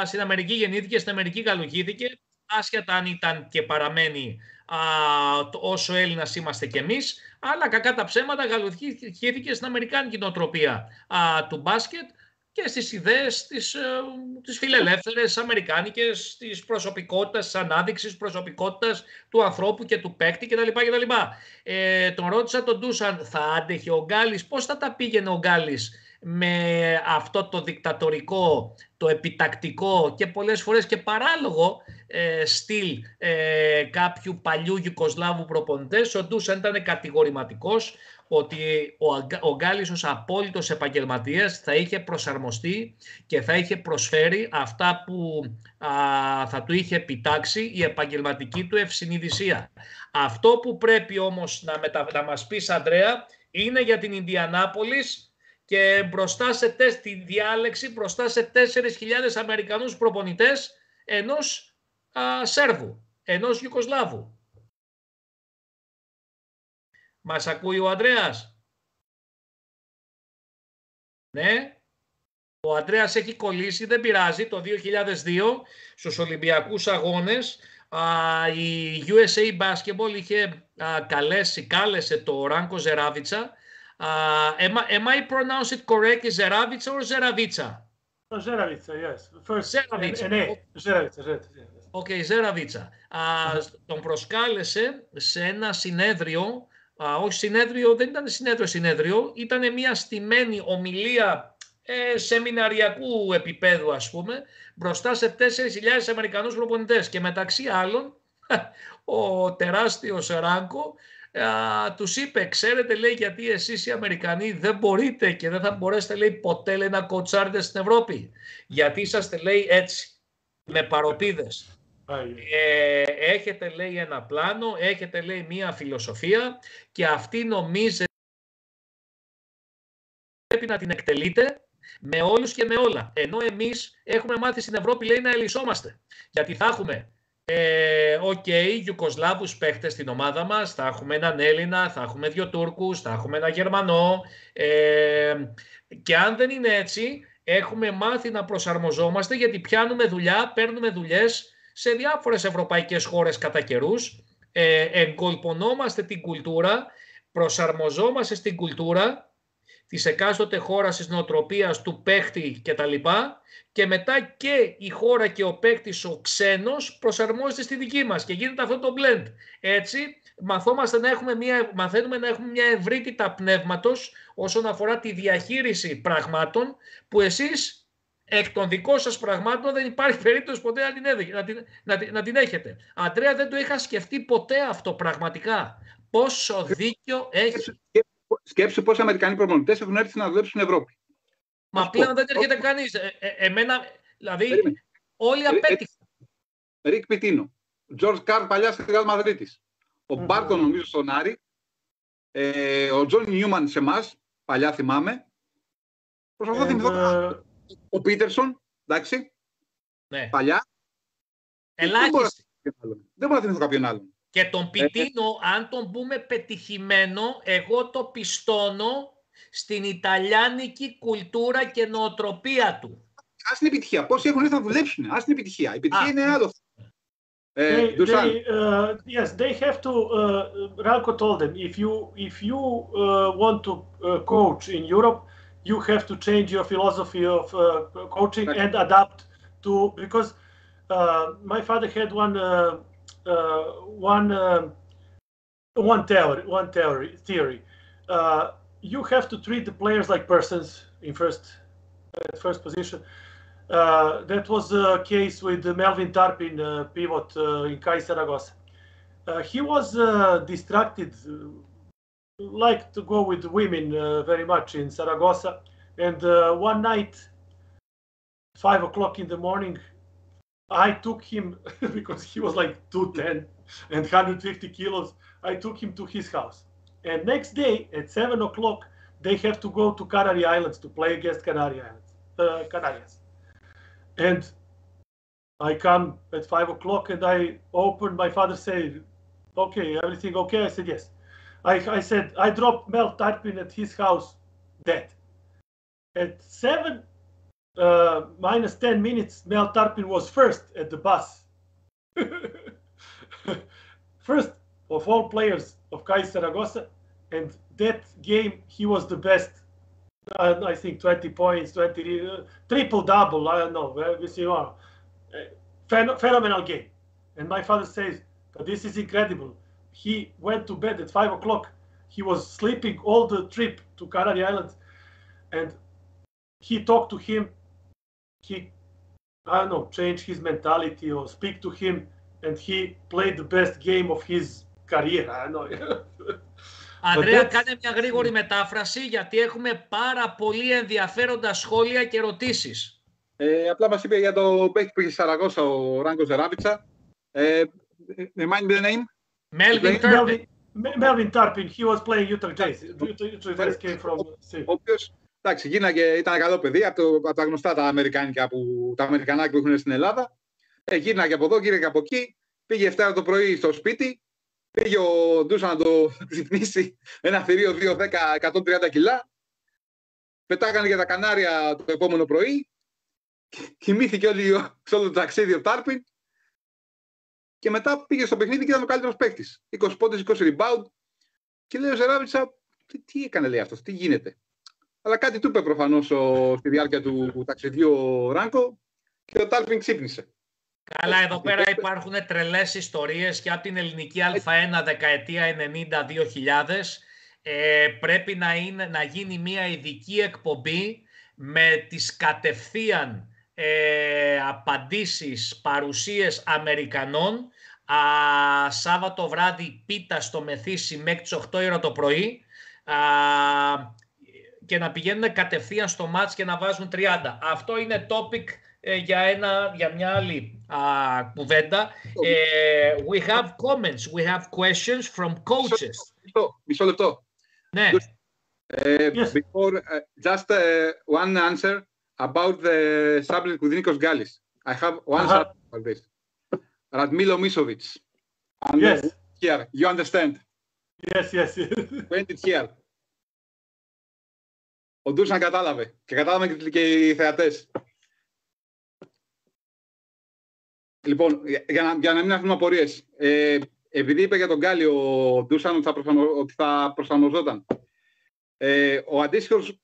στην Αμερική γεννήθηκε, στην Αμερική καλογήθηκε, άσχετα αν ήταν και παραμένει όσο Έλληνας είμαστε κι εμείς, αλλά κακά τα ψέματα γαλουχήθηκε στην αμερικάνικη νοοτροπία του μπάσκετ και στις ιδέες της φιλελεύθερες αμερικάνικες, της προσωπικότητας, της ανάδειξης προσωπικότητας του ανθρώπου και του παίκτη κτλ. Τον ρώτησα τον Ντούσαν, θα άντεχε ο Γκάλης, πώς θα τα πήγαινε ο Γκάλης με αυτό το δικτατορικό, το επιτακτικό και πολλές φορές και παράλογο στυλ κάποιου παλιού Ιουγκοσλάβου προπονητές. Ο Ντούσαν ήταν κατηγορηματικός ότι ο Γκάλης ως απόλυτος επαγγελματίας θα είχε προσαρμοστεί και θα είχε προσφέρει αυτά που θα του είχε επιτάξει η επαγγελματική του ευσυνειδησία. Αυτό που πρέπει όμως να μας πεις, Ανδρέα, είναι για την Ινδιανάπολης και μπροστά σε τη διάλεξη μπροστά σε 4.000 Αμερικανούς προπονητές ενός Σέρβου, ενός Ιουγκοσλάβου. Μας ακούει ο Ανδρέας? Ναι. Ο Ανδρέας έχει κολλήσει, δεν πειράζει. Το 2002 στους Ολυμπιακούς Αγώνες η USA Basketball κάλεσε το Ράνκο Ζεράβιτσα. Am I pronounce it correctly, Zeravica or Zeravica? Zeravica, yes. First, Zeravica. Zeravica. Okay, Zeravica. Τον προσκάλεσε σε ένα συνέδριο, όχι συνέδριο, δεν ήταν συνέδριο, ήταν μια στημένη ομιλία σεμιναριακού επίπεδου, ας πούμε, μπροστά σε 4.000 Αμερικανούς προπονητές και μεταξύ άλλων ο τεράστιος Ράνκο τους είπε, ξέρετε, λέει, γιατί εσείς οι Αμερικανοί δεν μπορείτε και δεν θα μπορέσετε, λέει, ποτέ, λέει, να κοτσάρετε στην Ευρώπη, γιατί είσαστε, λέει, έτσι, με παροπίδες. Έχετε, λέει, ένα πλάνο, έχετε, λέει, μία φιλοσοφία και αυτή νομίζετε πρέπει να την εκτελείτε με όλους και με όλα. Ενώ εμείς έχουμε μάθει στην Ευρώπη, λέει, να ελισσόμαστε. Γιατί θα έχουμε Ιουγκοσλάβους παίχτες στην ομάδα μας, θα έχουμε έναν Έλληνα, θα έχουμε 2 Τούρκους, θα έχουμε ένα Γερμανό και αν δεν είναι έτσι, έχουμε μάθει να προσαρμοζόμαστε γιατί πιάνουμε δουλειά, παίρνουμε δουλειές σε διάφορες ευρωπαϊκές χώρες κατά καιρούς, εγκολπωνόμαστε την κουλτούρα, προσαρμοζόμαστε στην κουλτούρα της εκάστοτε χώρας, της νοοτροπίας του παίχτη κτλ. Και μετά και η χώρα και ο παίκτης ο ξένος προσαρμόζεται στη δική μας και γίνεται αυτό το blend. Έτσι μαθαίνουμε να έχουμε μια ευρύτητα πνεύματος όσον αφορά τη διαχείριση πραγμάτων που εσείς εκ των δικών σας πραγμάτων δεν υπάρχει περίπτωση ποτέ να την έχετε. Αντρέα, δεν το είχα σκεφτεί ποτέ αυτό πραγματικά. Πόσο δίκιο έχει. Σκέψου πόσοι Αμερικανοί προπονητές έχουν έρθει να δουλέψουν στην Ευρώπη. Μα πλέον δεν έρχεται κανείς. Εμένα, δηλαδή, όλοι απέτυχαν. Ρικ Πιτίνο, Τζορτζ Καρλ παλιά στη Ρεάλ Μαδρίτης, ο Μπάρτον νομίζω στον Άρη, ο Τζον Νιούμαν σε εμάς, παλιά θυμάμαι. Προσπαθώ να θυμηθώ. Ο Πίτερσον, εντάξει, ναι. Παλιά. Ελάχιστη. Δεν μπορώ να θυμηθώ κάποιον άλλον. Και τον Πιτίνο, αν τον πούμε πετυχημένο, εγώ το πιστώνω στην Ιταλιάνικη κουλτούρα και νοοτροπία του. Ας την επιτυχία. Πόσοι έχουν έρθει να δουλέψουν. Ας την επιτυχία. Η επιτυχία είναι άλλο. Yes, they have to. Ralco told them, if you want to coach in Europe, you have to change your philosophy of coaching and adapt to. Because my father had one theory. You have to treat the players like persons in first position. That was the case with Melvin Tarpin, pivot in CAI Saragossa. He was distracted, liked to go with women very much in Saragossa. And one night 5 o'clock in the morning, I took him, because he was like 210 and 150 kilos, I took him to his house. And next day at 7 o'clock, they have to go to Canary Islands to play against Canarias. And I come at 5 o'clock and I open, my father said, okay, everything okay? I said, yes. I said, I dropped Mel Tarpin at his house dead. At 7 minus 10 minutes, Mel Tarpin was first at the bus. First of all players of CAI Zaragoza, and that game he was the best. I think 20 points, 20 triple-double, I don't know. Phenomenal game. And my father says, but this is incredible. He went to bed at 5 o'clock. He was sleeping all the trip to Canary Islands. And he talked to him. He, I don't know, changed his mentality or speak to him. And he played the best game of his career. I don't know. Ανδρέα, κάνε μια γρήγορη μετάφραση, γιατί έχουμε πάρα πολύ ενδιαφέροντα σχόλια και ερωτήσεις. Απλά μας είπε για το παίκτη που είχε στη Σαραγώσα ο Ράγκο Ζεράβιτσα. Remind me the name. Melvin Tarpin. He was playing Utah Jazz. Utah Jazz came from... Ο οποίος, εντάξει, ήταν καλό παιδί από τα γνωστά τα αμερικάνικα τα αμερικανάκια που έχουν στην Ελλάδα. Γύρναγε από εδώ, γύρναγε από εκεί. Πήγε 7 το πρωί στο σπίτι. Πήγε ο Ντούσαν να το ξυπνήσει ένα θηρίο 210, 130 κιλά. Πετάγανε για τα Κανάρια το επόμενο πρωί. Κοιμήθηκε σε όλο το ταξίδι ο Τάρπιν. Και μετά πήγε στο παιχνίδι και ήταν ο καλύτερος παίκτης. 20 πόντες, 20 rebound. Και λέει ο Ζεράβιτσα, τι έκανε, λέει αυτός, τι γίνεται. Αλλά κάτι του είπε προφανώς στη διάρκεια του ταξιδιού ο Ράνκο και ο Τάρπιν ξύπνησε. Καλά, εδώ πέρα υπάρχουν τρελές ιστορίες και από την ελληνική Α1 δεκαετία 90-2000. Πρέπει να γίνει μια ειδική εκπομπή με τις κατευθείαν απαντήσεις, παρουσίες Αμερικανών. Σάββατο βράδυ πίτα στο Μεθύσι μέχρι τις 8 ώρα το πρωί και να πηγαίνουν κατευθείαν στο μάτς και να βάζουν 30. Αυτό είναι topic για μια άλλη κουβέντα. We have comments, we have questions from coaches. Μισό λεπτό. Ναι. Yes. Before, just one answer about the subject with Nikos Gallis. I have one subject for this. Radmilo Misovic. Yes. Here, you understand? Yes. Went it here. Ο Ντούσαν κατάλαβε και κατάλαβαν και οι θεατές. Λοιπόν, για να μην έχουμε απορίες, επειδή είπε για τον Γκάλι ο Ντούσαν ότι θα προσαρμοζόταν, ο αντίστοιχος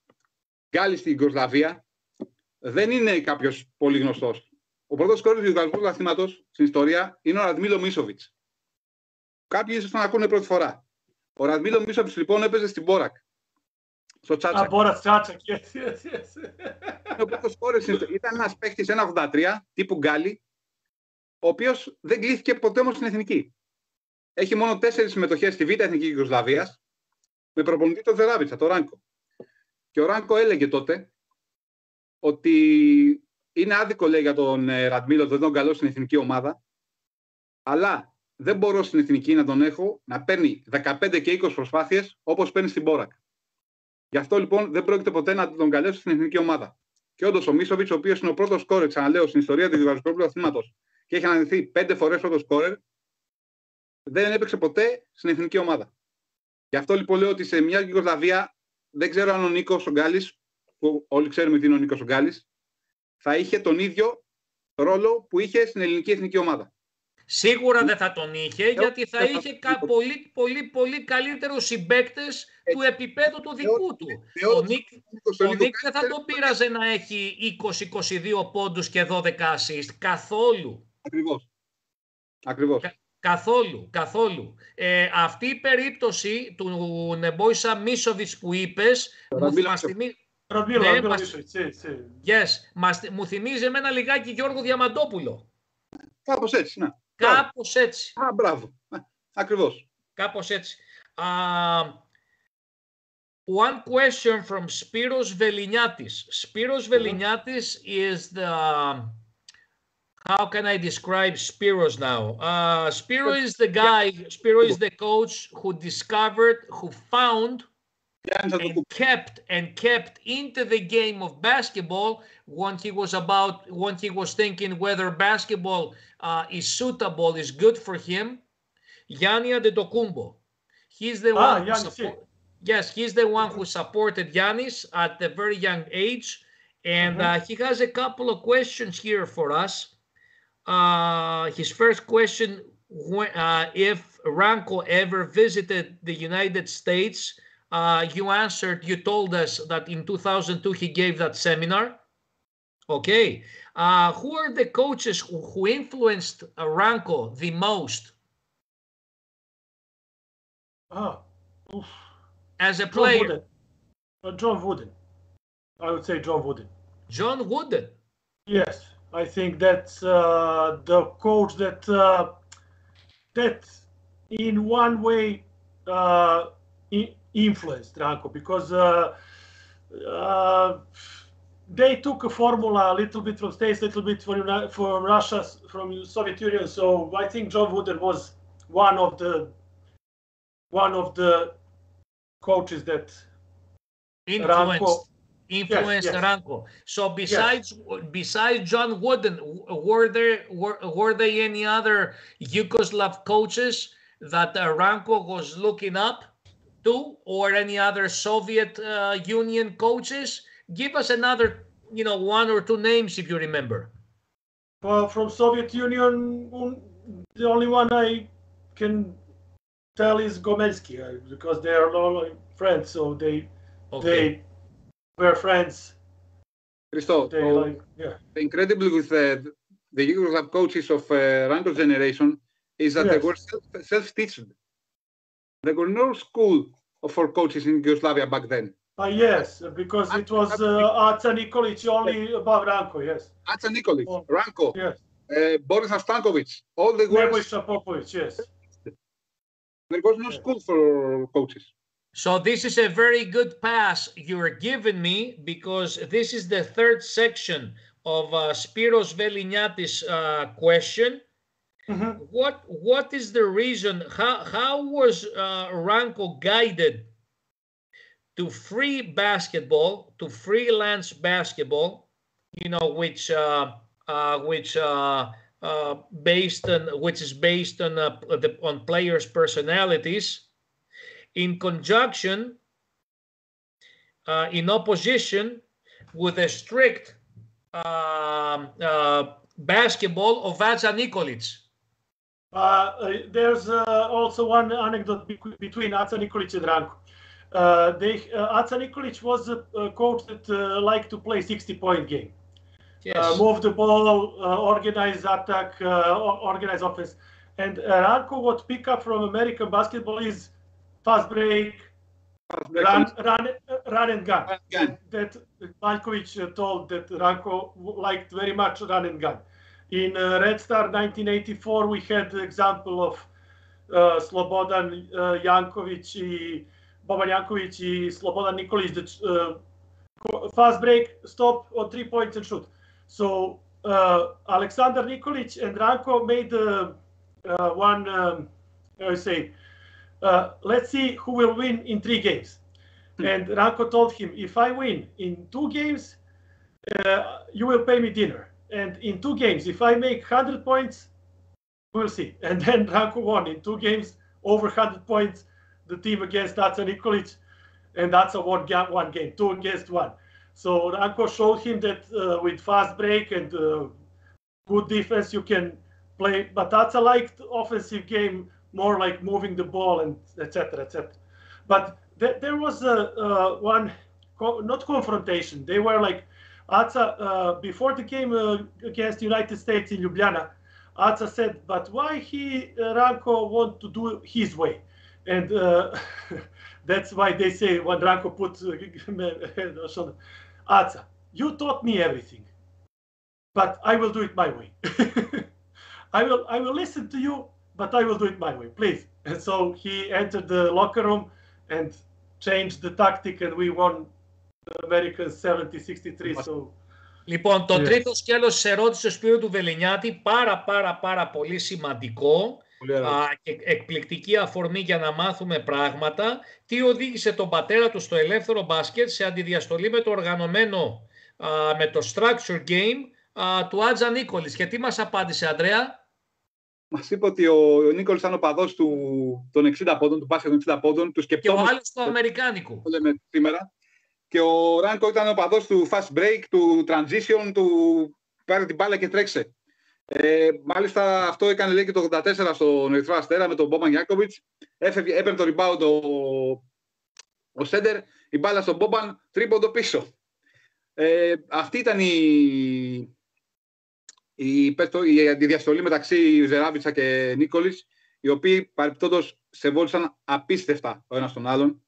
Γκάλι στην Ιουγκοσλαβία δεν είναι κάποιος πολύ γνωστός. Ο πρώτος σκόρερ του Ιουγκοσλαβικού πρωταθλήματος στην ιστορία είναι ο Ραντμίλο Μίσοβιτς. Κάποιοι ίσως τον ακούνε πρώτη φορά. Ο Ραντμίλο Μίσοβιτς λοιπόν έπαιζε στην Μπόρακ. Στο Τσάτσακ. Yes. Ο πρώτος σκόρερ ήταν ένας παίχτης 1,83 τύπου Γκάλι, ο οποίος δεν κλήθηκε ποτέ όμως στην εθνική. Έχει μόνο 4 συμμετοχές στη Β' Εθνική Ιουγκοσλαβίας, με προπονητή τον Ζεράβιτσα, τον Ράνκο. Και ο Ράνκο έλεγε τότε ότι είναι άδικο, λέει, για τον Ραντμίλο, ότι δεν τον καλώ στην εθνική ομάδα, αλλά δεν μπορώ στην εθνική να τον έχω να παίρνει 15 και 20 προσπάθειες όπως παίρνει στην Μπόρακ. Γι' αυτό λοιπόν δεν πρόκειται ποτέ να τον καλέσω στην εθνική ομάδα. Και όντως ο Μίσοβιτς, ο οποίος είναι ο πρώτος σκόρερ, ξαναλέω, στην ιστορία του Ιουγκοσλαβικού πρωταθλήματος και έχει αναδειχθεί 5 φορές πρώτος σκόρερ, δεν έπαιξε ποτέ στην εθνική ομάδα. Γι' αυτό λοιπόν λέω ότι σε μια Ιουγκοσλαβία, δεν ξέρω αν ο Νίκος ο Γκάλης, που όλοι ξέρουμε τι είναι ο Νίκος ο Γκάλης, θα είχε τον ίδιο ρόλο που είχε στην ελληνική εθνική ομάδα. Σίγουρα δεν θα τον είχε, γιατί θα είχε πολύ καλύτερους συμπαίκτες του επίπεδου του δικού του. Ο Νίκ δεν θα τον πείραζε να έχει 20-22 πόντους και 12 assist. Καθόλου. Ακριβώς. Καθόλου. Αυτή η περίπτωση του Νεμπόισα Μίσοβιτς που είπες, μου θυμίζει εμένα λιγάκι Γιώργο Διαμαντόπουλο. Κάπως έτσι, ναι. Κάπως έτσι. Μπράβο. Ακριβώς. Κάπως έτσι. One question from Spiros Veliniatis. Spiros Veliniatis is the, how can I describe Spiros now? Spiro is the guy, Spiro is the coach who discovered, who found and kept into the game of basketball when he was thinking whether basketball is suitable, is good for him. Gianni Antetokounmpo. He's the one he's the one who supported Giannis at a very young age. And he has a couple of questions here for us. His first question, if Ranko ever visited the United States, you told us that in 2002 he gave that seminar. Okay. Who are the coaches who influenced Ranko the most? As a player? John Wooden. I would say John Wooden. John Wooden? Yes. I think that's the coach that in one way influenced Ranko, because they took a formula a little bit from States, a little bit from Russia, from Soviet Union. So I think John Wooden was one of the coaches that influenced Ranko. So besides John Wooden, were there any other Yugoslav coaches that Ranko was looking up to, or any other Soviet Union coaches? Give us another, one or two names if you remember. Well, from Soviet Union, the only one I can tell is Gomelsky, because they are all friends, so they were friends. Christo, incredibly with the Yugoslav coaches of Ranko's generation is that they were self-teached. There were no school for coaches in Yugoslavia back then. Yes, because it was Aca Nikolic only above Ranko, yes. Aca Nikolic, Ranko, yes. Boris Stankovic, all the guys. Popovic, yes. There was no school for coaches. So this is a very good pass you're giving me, because this is the third section of Spiros Veliniatis' question. What is the reason? How was Ranko guided to free basketball, to freelance basketball? Which is based on players' personalities, in conjunction, in opposition with a strict basketball of Aca Nikolic. There's also one anecdote between Aca Nikolic and Ranko. Aca Nikolic was a coach that liked to play 60-point game. Yes. Move the ball, organize attack, organize offense. And Ranko, what pick up from American basketball is fast break, run and gun. That Maljkovic told that Ranko liked very much run and gun. In Red Star 1984, we had the example of Slobodan Jankovic, Boban Jankovic, Slobodan Nikolic, that fast break, stop on 3 points and shoot. So Aleksandar Nikolic and Ranko made let's see who will win in 3 games. And Ranko told him, if I win in 2 games, you will pay me dinner. And in 2 games, if I make 100 points, we'll see. And then Ranko won in 2 games, over 100 points, the team against Aca Nikolic, and Aca won 1 game, 2 against 1. So Ranko showed him that with fast break and good defense you can play, but Aca liked offensive game, more like moving the ball and etc. etc. But there was one, not confrontation. They were like, Aca, before the game against United States in Ljubljana, Aca said, but why Ranko want to do his way? And that's why they say when Ranko put head on shoulder, Aca, you taught me everything, but I will do it my way. I will listen to you, but I will do it my way, please. And so he entered the locker room, and changed the tactic and we won the Americans 70-63. So. Λοιπόν, το τρίτο σκέλος της ερώτησης του Σπύρου του Βεληνιάτη, πάρα πολύ σημαντικό και εκπληκτική αφορμή για να μάθουμε πράγματα. Τι οδήγησε τον πατέρα του στο ελεύθερο μπάσκετ σε αντιδιαστολή με το οργανωμένο, με το structure game του Άτζα Νίκολης. Και τι μας απάντησε, Ανδρέα? Μας είπε ότι ο Νίκολης ήταν ο παδός των 60 πόντων, του μπάσκετ των 60 πόντων. Και ο άλλος του αμερικάνικου. Το λέμε σήμερα. Και ο Ράνκο ήταν ο παδός του fast break, του transition, του πάρε την μπάλα και τρέξε. Μάλιστα αυτό έκανε, λέει, και το 84 στον Ερυθρό Αστέρα με τον Μπόμπαν Γιάκοβιτς. Έπαιρνε το rebound ο Σέντερ, η μπάλα στον Μπόμπαν, τρίποντο πίσω. Αυτή ήταν η αντιδιαστολή μεταξύ Ζεράβιτσα και Νίκολης, οι οποίοι παρεπτόντως σεβόλησαν απίστευτα ο ένας τον άλλον.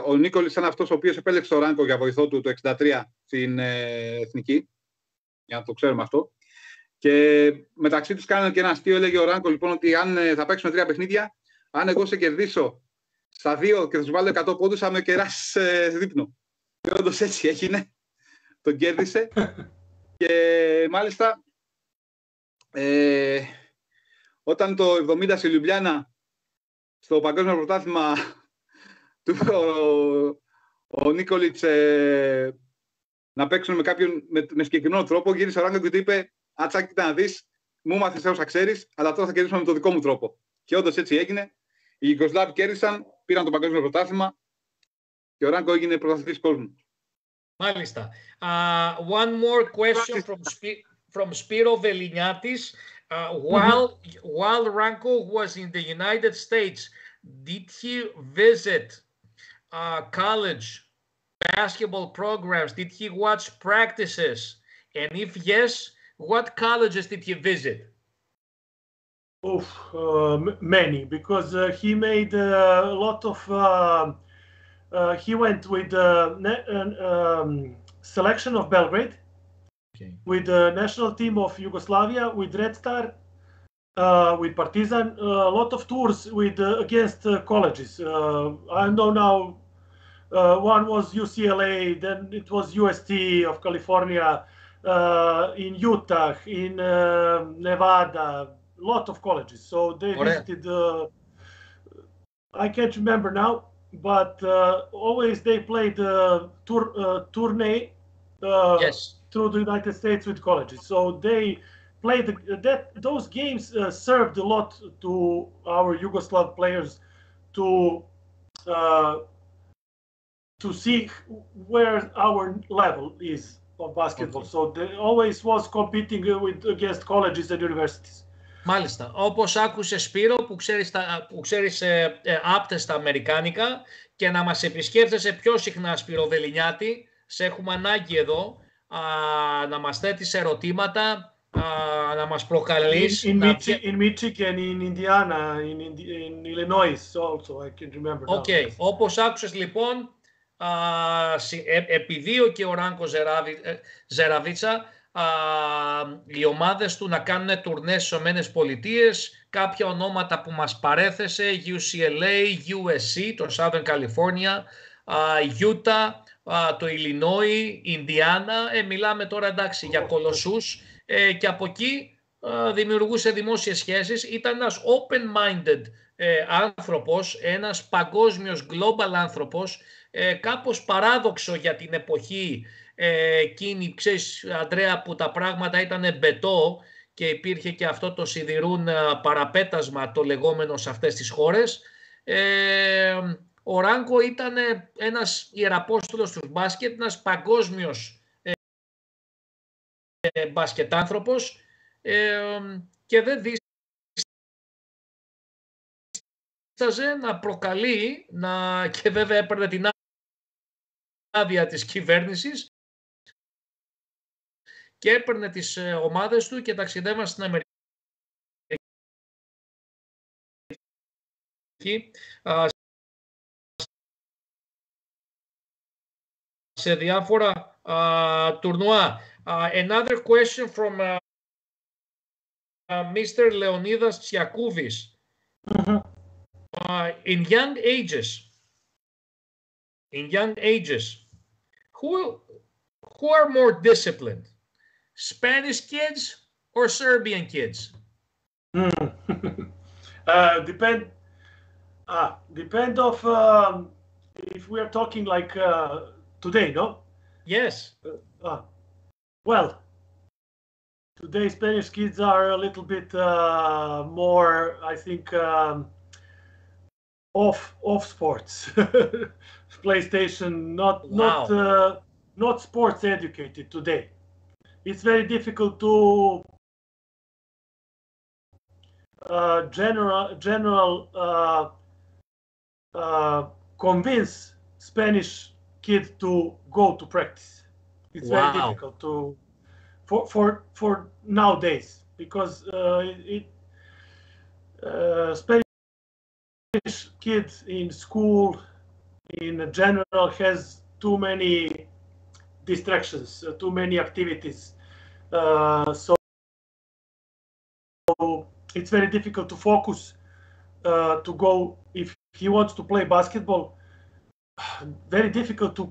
Ο Νίκολης ήταν αυτός ο οποίος επέλεξε το Ράνκο για βοηθό του το 1963 στην Εθνική, για να το ξέρουμε αυτό. Και μεταξύ τους κάνανε και ένα αστείο, έλεγε ο Ράνκο, λοιπόν, ότι αν θα παίξουμε 3 παιχνίδια, αν εγώ σε κερδίσω στα 2 και θα σου βάλω 100 πόντους, θα με κεράσεις δείπνο. Και όντως έτσι έγινε. Τον κέρδισε. Και μάλιστα, όταν το 70 στη Λιουμπλιάνα, στο Παγκόσμιο Πρωτάθλημα, ο Νίκολιτς να παίξουν με κάποιον με συγκεκριμένο τρόπο, γύρισε ο Ράνκο και του είπε: Ατσάκι, κοίτα να δεις, μου μάθες όσα ξέρεις, αλλά τώρα θα κερδίσουμε με τον δικό μου τρόπο. Και όντως έτσι έγινε. Οι Ιουγκοσλάβοι κέρδισαν, πήραν το Παγκόσμιο Πρωτάθλημα και ο Ράνκο έγινε πρωταθλητής κόσμου. Μάλιστα. One more question from Spiro Veliniatis. While Ranko was in the United States, did he visit college basketball programs? Did he watch practices? And if yes, what colleges did he visit? Many, because he made a lot of. He went with the selection of Belgrade, with the national team of Yugoslavia, with Red Star, with Partizan. A lot of tours with against colleges. I know now. One was UCLA, then it was UST of California, in Utah, in Nevada, a lot of colleges. So they visited, I can't remember now, but always they played tourney through the United States with colleges. So they played those games served a lot to our Yugoslav players to see where our level is of basketball. So they always was competing against colleges and universities. Μάλιστα. Όπως άκουσε, Σπύρο, που ξέρεις άπτες τα αμερικάνικα, και να μας επισκέφτεσαι πιο συχνά, Σπύρο Βεληνιάτη, σε έχουμε ανάγκη εδώ, να μας θέτεις ερωτήματα, να μας προκαλείς. In Michigan, in Indiana, in Illinois also, I can remember now. Okay. Όπως άκουσες, λοιπόν, επειδή και ο Ράνκο Ζεραβίτσα, οι ομάδες του να κάνουν τουρνές στις ΗΠΑ, κάποια ονόματα που μας παρέθεσε, UCLA, USC, το Southern California, Utah, το Illinois, Indiana, μιλάμε τώρα, εντάξει, για κολοσσούς, και από εκεί δημιουργούσε δημόσιες σχέσεις. Ήταν ένας open-minded άνθρωπος, ένας παγκόσμιος global άνθρωπος, κάπως παράδοξο για την εποχή εκείνη, ξέρεις, Ανδρέα, που τα πράγματα ήταν μπετό και υπήρχε και αυτό το σιδηρούν παραπέτασμα το λεγόμενο σε αυτές τις χώρες. Ο Ράνκο ήταν ένας ιεραπόστολος του μπάσκετ, ένας παγκόσμιος μπασκετάνθρωπος, και δεν δίσταζε να προκαλεί, και βέβαια έπαιρνε την άδεια της κυβέρνησης και έπαιρνε τις ομάδες του και ταξιδεύαν στην Αμερική σε διάφορα τουρνουά. Another question from Mr. Leonidas Tsiakouvis. In young ages, in young ages, who are more disciplined, Spanish kids or Serbian kids? Depend. Depend of if we are talking like today, no? Yes. Well, today Spanish kids are a little bit more, I think, off sports, PlayStation, not sports educated today. It's very difficult to convince Spanish kid to go to practice. It's very difficult to for nowadays because Spanish kids in school in general has too many distractions, too many activities, so it's very difficult to focus to go if he wants to play basketball. Very difficult to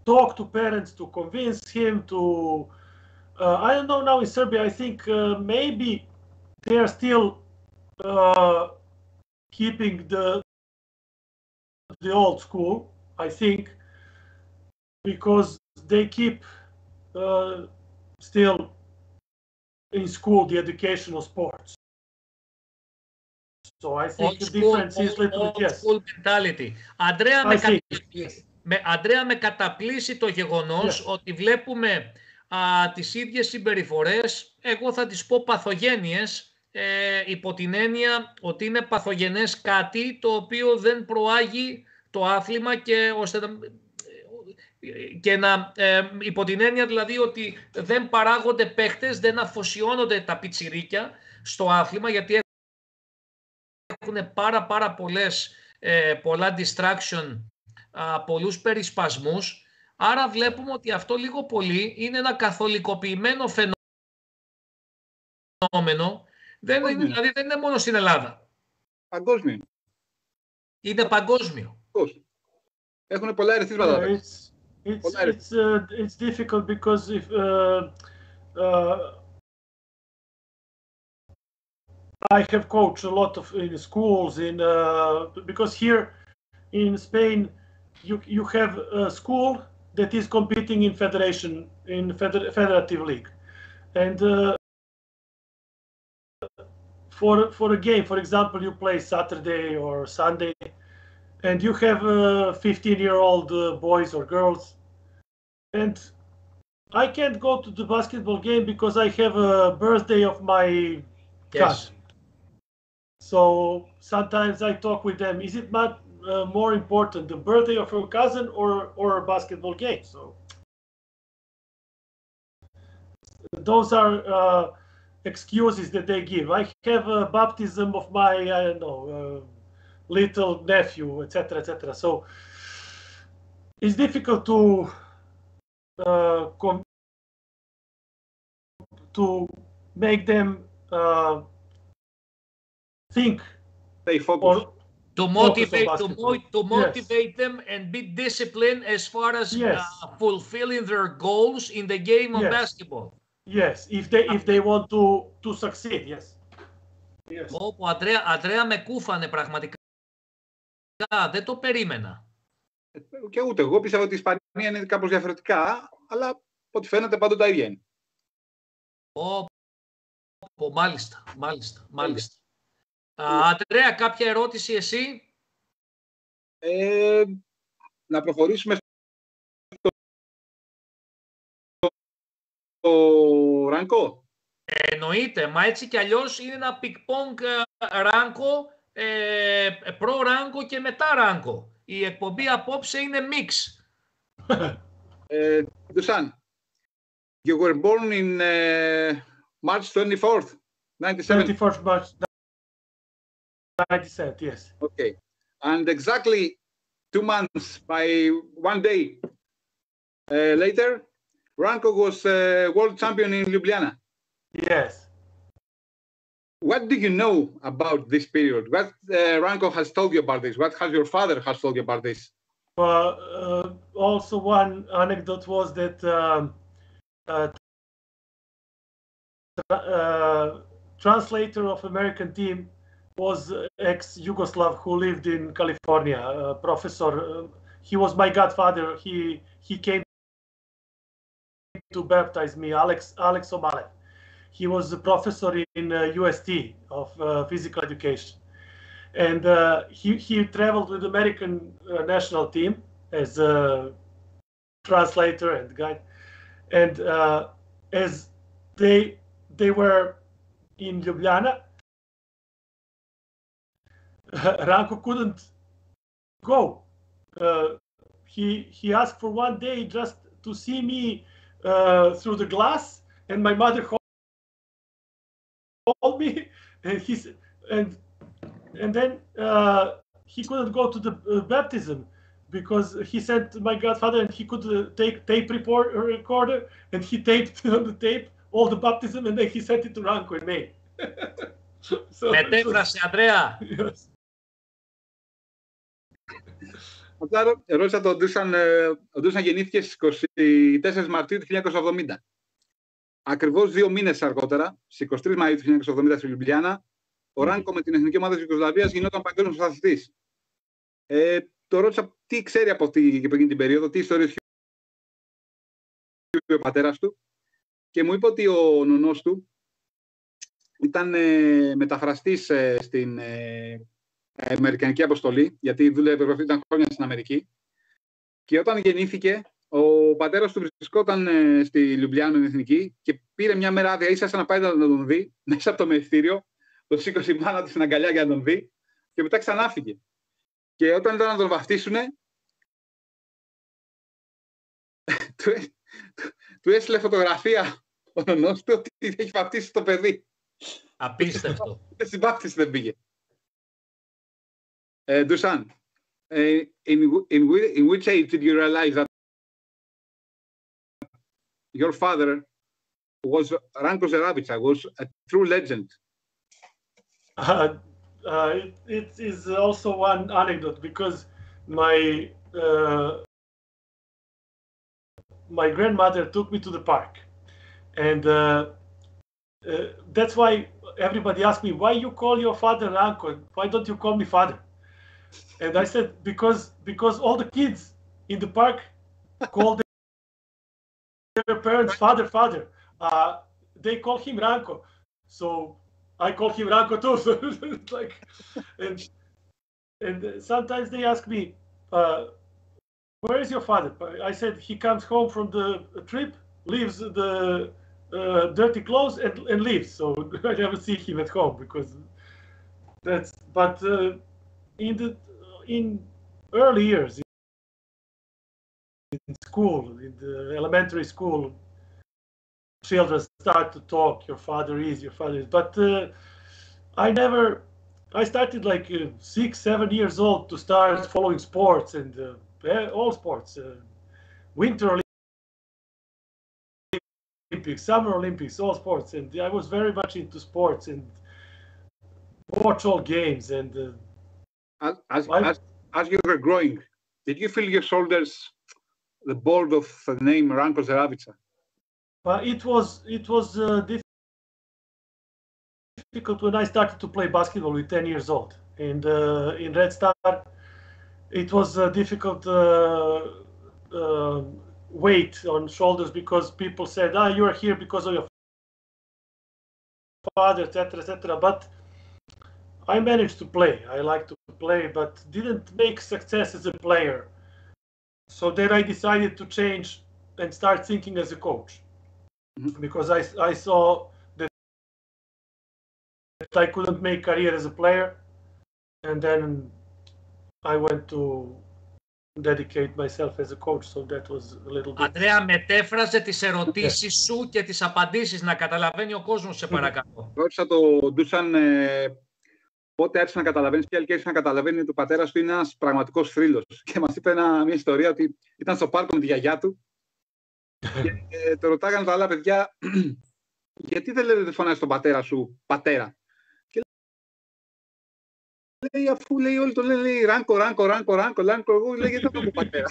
talk to parents to convince him to. I don't know now in Serbia. I think maybe they are still keeping the old school. I think because they keep still in school the educational sports. So I think the difference is little bit, yes. School mentality. Αντρέα, με καταπλήσει το γεγονός ότι βλέπουμε τις ίδιες συμπεριφορές, εγώ θα τις πω παθογένειες, υπό την έννοια ότι είναι παθογενές κάτι το οποίο δεν προάγει το άθλημα και να υπό την έννοια δηλαδή ότι δεν παράγονται παίχτες, δεν αφοσιώνονται τα πιτσιρίκια στο άθλημα γιατί έχουν πάρα πολλά distraction, πολλούς περισπασμούς. Άρα βλέπουμε ότι αυτό λίγο πολύ είναι ένα καθολικοποιημένο φαινόμενο. Δηλαδή δεν είναι μόνο στην Ελλάδα. Παγκόσμιο. Είναι παγκόσμιο. Έχουν πολλά ερεθίσματα. It's difficult because if I have coached a lot of in schools because here in Spain you have a school that is competing in federation in federative league, and for a game, for example, you play Saturday or Sunday, and you have 15-year-old boys or girls, and I can't go to the basketball game because I have a birthday of my cousin. So sometimes I talk with them. Is it not more important, the birthday of your cousin or a basketball game? So those are excuses that they give. I have a baptism of my, I don't know, little nephew, etc., etc. So it's difficult to make them think. They focus. To motivate them and be disciplined as far as fulfilling their goals in the game of basketball. Yes, if they want to succeed, yes. Όπου Αντρέα με κούφανε πραγματικά. Δεν το περίμενα. Και ούτε εγώ πίστευα ότι η Ισπανία είναι κάπως διαφορετικά, αλλά από ό,τι φαίνεται πάντοτε τα ίδια είναι. Μάλιστα. Αντρέα, κάποια ερώτηση εσύ? Να προχωρήσουμε στο Ράνκο. Εννοείται, μα έτσι κι αλλιώς είναι ένα πικ-πονγκ Ράνκο, προ Ράνκο και μετά Ράνκο. Η εκπομπή απόψε είναι μίξ. Dusan, you were born in March 24th, 97? 24th March 97, yes. Okay. And exactly 2 months by 1 day later, Ranko was world champion in Ljubljana. Yes. What do you know about this period? What Ranko has told you about this? What has your father has told you about this? Also, one anecdote was that translator of American team was ex-Yugoslav who lived in California. Professor, he was my godfather. He came to baptize me, Alex Omalev. He was a professor in UST of physical education, and he traveled with the American national team as a translator and guide. And as they were in Ljubljana, Ranko couldn't go. He asked for one day just to see me through the glass, and my mother called me, and and then he couldn't go to the baptism because he sent my godfather, and he could take tape recorder, and he taped on the tape all the baptism, and then he sent it to Ranko and me. Μετέφραση, Ανδρέα. Yes. Απλά ρώτησα τον Dusan, ο Dusan γεννήθηκε στις 24 Μαρτίου του 1970. Ακριβώς 2 μήνες αργότερα, στις 23 Μαΐου του 1970 στη Λιουμπλιάνα, ο Ράνκο με την εθνική ομάδα της Ιουγκοσλαβίας γινόταν παγκόσμιος αθλητής. Το ρώτησα τι ξέρει από εκείνη την περίοδο, τι ιστορίες είχε ο πατέρας του, και μου είπε ότι ο νονός του ήταν μεταφραστής στην Αμερικανική αποστολή, γιατί ήταν χρόνια στην Αμερική, και όταν γεννήθηκε, ο πατέρας του βρισκόταν στη Λιουμπλιάνα εθνική και πήρε μια μέρα άδεια ίσα να πάει να τον δει μέσα από το μεθύριο, το σήκωσε η μάνα του στην αγκαλιά για να τον δει και μετά ξανά φύγε. Και όταν ήταν να τον βαφτίσουνε, του έστειλε φωτογραφία ο νονός του ότι έχει βαφτίσει το παιδί. Απίστευτο. Στην βάφτιση δεν πήγε. Dusan, in which age did you realize that your father was Ranko Zeravica, was a true legend? It is also one anecdote because my grandmother took me to the park, and that's why everybody asked me, why you call your father Ranko? Why don't you call me father? And I said, because all the kids in the park call their parents father. They call him Ranko, so I call him Ranko too. So it's like, and sometimes they ask me, where is your father? I said he comes home from the trip, leaves the dirty clothes and leaves. So I never see him at home because that's. But in early years in school, in the elementary school, children start to talk. Your father is. But I started like 6-7 years old to start following sports and all sports, Winter Olympics, Summer Olympics, all sports, and I was very much into sports and watch all games. And as you were growing, did you feel your shoulders the bold of the name Ranko Zeravica? It was difficult when I started to play basketball with 10 years old, and in Red Star, it was a difficult weight on shoulders because people said, you are here because of your father, etc. But I managed to play. I like to play, but didn't make success as a player. So then I decided to change and start thinking as a coach, because I saw that I couldn't make career as a player, and then I went to dedicate myself as a coach. So that was a little bit. Ανδρέα, μετέφρασε τις ερωτήσεις σου και τις απαντήσεις να καταλαβαίνει ο κόσμος, σε παρακαλώ. Ρώτησα το Dusan πότε άρχισε να καταλαβαίνει, ποια ηλικία άρχισε να καταλαβαίνει ότι ο πατέρας του είναι ένας πραγματικός θρύλος. Και μας είπε μια ιστορία ότι ήταν στο πάρκο με τη γιαγιά του και το ρωτάγανε τα άλλα παιδιά, γιατί δεν φωνάζεις τον πατέρα σου πατέρα? λέει, αφού λέει όλοι το λένε, λέει Ράνκο, εγώ λέει γιατί δεν το πω πατέρα.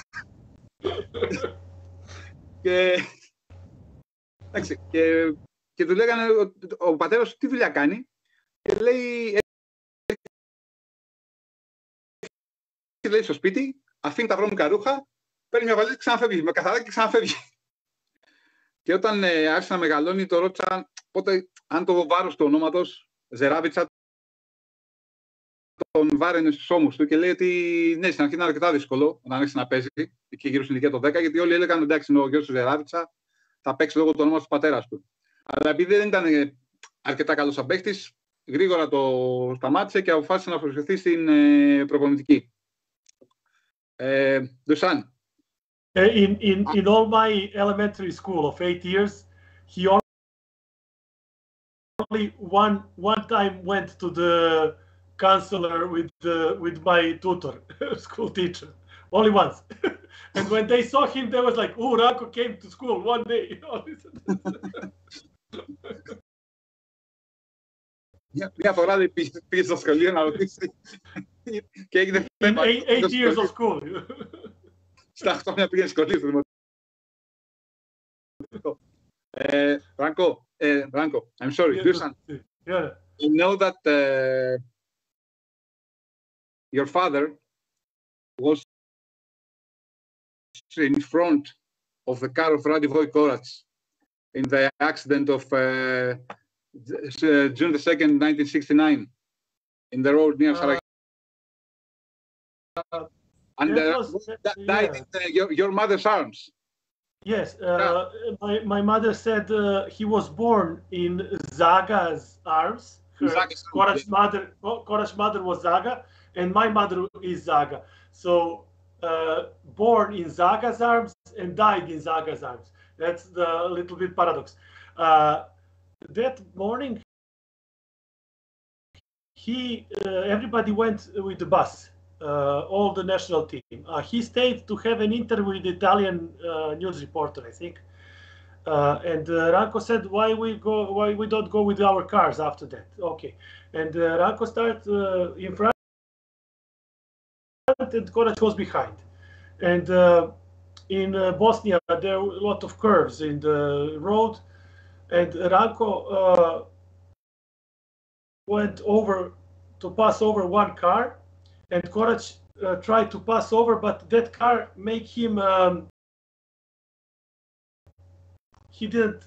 Και του λέγανε ο πατέρας του τι δουλειά κάνει και λέει στο σπίτι, αφήνει τα βρώμικα ρούχα, παίρνει μια βαλίτσα και ξαναφεύγει, με καθαρά και ξαναφεύγει. Και όταν άρχισε να μεγαλώνει, το ρώτησαν πότε, αν το βάρος του ονόματος Ζεράβιτσα τον βάραινε στους ώμους του και λέει ότι ναι, στην αρχή ήταν αρκετά δύσκολο όταν άρχισε να παίζει, εκεί γύρω στην ηλικία των 10, γιατί όλοι έλεγαν εντάξει, είναι ο γιος του Ζεράβιτσα, θα παίξει λόγω του ονόματος του πατέρας του. Αλλά επειδή δεν ήταν αρκετά καλός σαν παίκτης, γρήγορα το σταμάτησε και αποφάσισε να προσφερθεί στην προπονητική. Dusan. In all my elementary school of 8 years, he only one time went to the counselor with my tutor, school teacher, only once. And when they saw him, they was like, "Oh, Ranko came to school one day." Μια φορά δεν πήγε στο σχολείο να ρωτήσει και έγινε θέμα. 8 years of school. Στα 8 χρόνια πήγε σχολείο στο δημοτικό. Ranko, I'm sorry, Dusan. Yeah. I know that your father was in front of the car of Radivoj Korac in the accident of June the 2nd, 1969, in the road near Sarajevo. And died in your mother's arms. Yes, my mother said he was born in Zaga's arms. Korac's mother was Zaga, and my mother is Zaga. So born in Zaga's arms and died in Zaga's arms. That's the little bit paradox. That morning, everybody went with the bus. All the national team. He stayed to have an interview with the Italian news reporter, I think. And Ranko said, "Why we don't go with our cars after that?" Okay. And Ranko started in front, and Korac was behind. And in Bosnia, there were a lot of curves in the road, and Ranko went over to pass over one car. And Korac tried to pass over, but that car made him. He didn't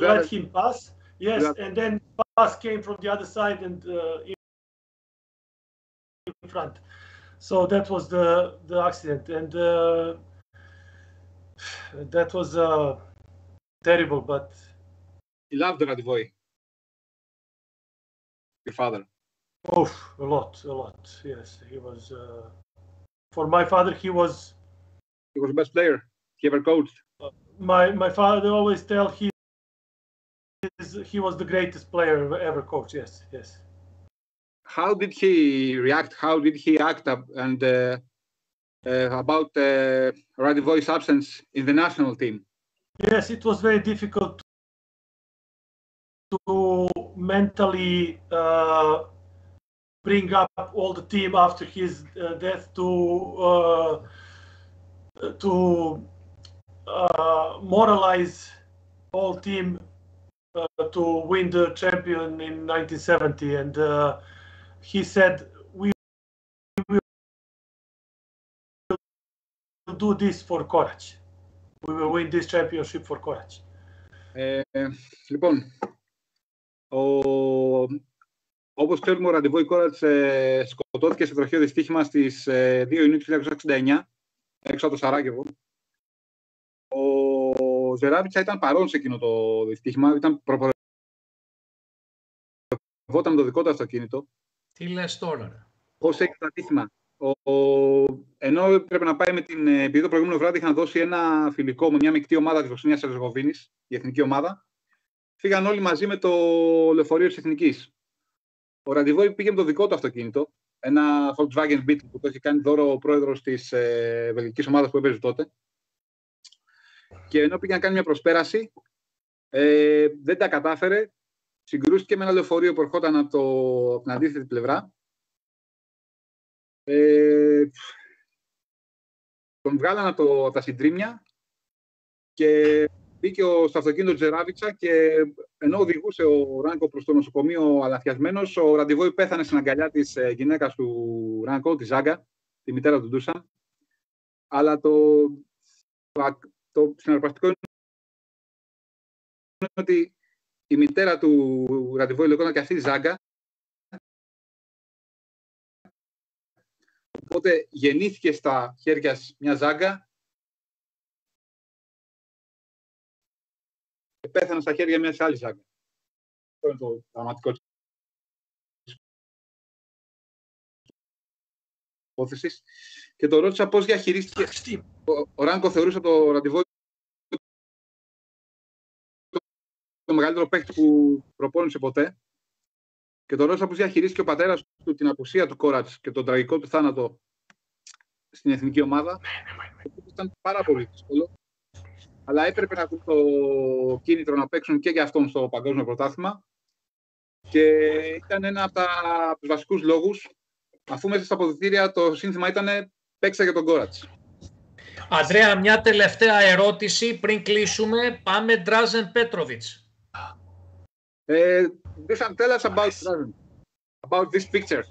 let him pass. Yes, and then bus came from the other side and in front. So that was the accident, and that was terrible. But he loved Radivoj, your father. Oh, a lot. Yes, he was. For my father, he was the best player he ever coached. My father always tell he was the greatest player ever coached. Yes. How did he react? How did he act up and about Radivoj's absence in the national team? Yes, it was very difficult to mentally. Bring up all the team after his death to moralize all team to win the champion in 1970, and he said we will do this for Korac. We will win this championship for Korac. Λοιπόν, όπως ξέρουμε, ο Ραντιβόι Κόρατς σκοτώθηκε σε τροχαίο δυστύχημα στις 2 Ιουνίου του 1969, έξω από το Σαράγεβο. Ο Ζεράβιτσα ήταν παρόν σε εκείνο το δυστύχημα, προπορευόταν με το δικό του αυτοκίνητο. Τι λες τώρα? Πώς έγινε το ατύχημα? Ενώ πρέπει να πάει επειδή το προηγούμενο βράδυ είχαν δώσει ένα φιλικό με μια μεικτή ομάδα της Βοσνίας Ερζεγοβίνης, η εθνική ομάδα, φύγαν όλοι μαζί με το λεωφορείο της Εθνικής. Ο Ραντιβόι πήγε με το δικό του αυτοκίνητο, ένα Volkswagen Beetle που το είχε κάνει δώρο ο πρόεδρος της βελγικής ομάδας που έπαιζε τότε. Και ενώ πήγε να κάνει μια προσπέραση, δεν τα κατάφερε, συγκρούστηκε με ένα λεωφορείο που ερχόταν από την αντίθετη πλευρά Τον βγάλανε από τα συντρίμμια και μπήκε στο αυτοκίνητο Ζεράβιτσα και ενώ οδηγούσε ο Ράνκο προς το νοσοκομείο αλαθιασμένος, ο Ραντιβόη πέθανε στην αγκαλιά της γυναίκας του Ράνκο, τη Ζάγκα, τη μητέρα του Ντούσαν. Αλλά το συναρπαστικό είναι ότι η μητέρα του Ραντιβόη λεγόταν και αυτή η Ζάγκα. Οπότε γεννήθηκε στα χέρια μια Ζάγκα και πέθανε στα χέρια μιας άλλης Ζάγκα. Αυτό είναι το δραματικό της υπόθεσης. Και το ρώτησα πώς διαχειρίστηκε. Ο Ράνκο θεωρούσε το Ραντιβόη το μεγαλύτερο παίκτη που προπόνησε ποτέ. Και το ρώτησα πώς διαχειρίστηκε ο πατέρας του την απουσία του Κόρατς και τον τραγικό του θάνατο στην εθνική ομάδα. Ήταν πάρα πολύ δύσκολο. Αλλά έπρεπε να έχουν το κίνητρο να παίξουν και για αυτόν στο παγκόσμιο πρωτάθλημα. Και ήταν ένα από τους βασικούς λόγους, αφού μέσα στα αποδυτήρια το σύνθημα ήταν «Παίξα για τον Κόρατς». Ανδρέα, μια τελευταία ερώτηση πριν κλείσουμε. Πάμε Ντράζεν Πέτροβιτς. Dusan, tell us about this picture.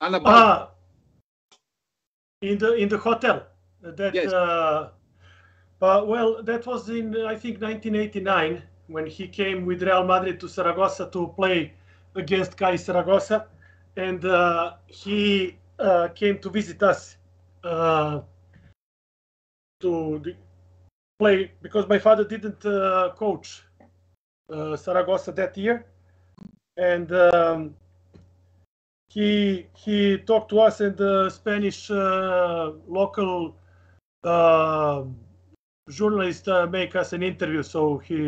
And about in the hotel. That yes. Well, that was in I think 1989 when he came with Real Madrid to Zaragoza to play against CAI Zaragoza, and he came to visit us to play because my father didn't coach Zaragoza that year, and he talked to us, and the Spanish local journalist make us an interview, so he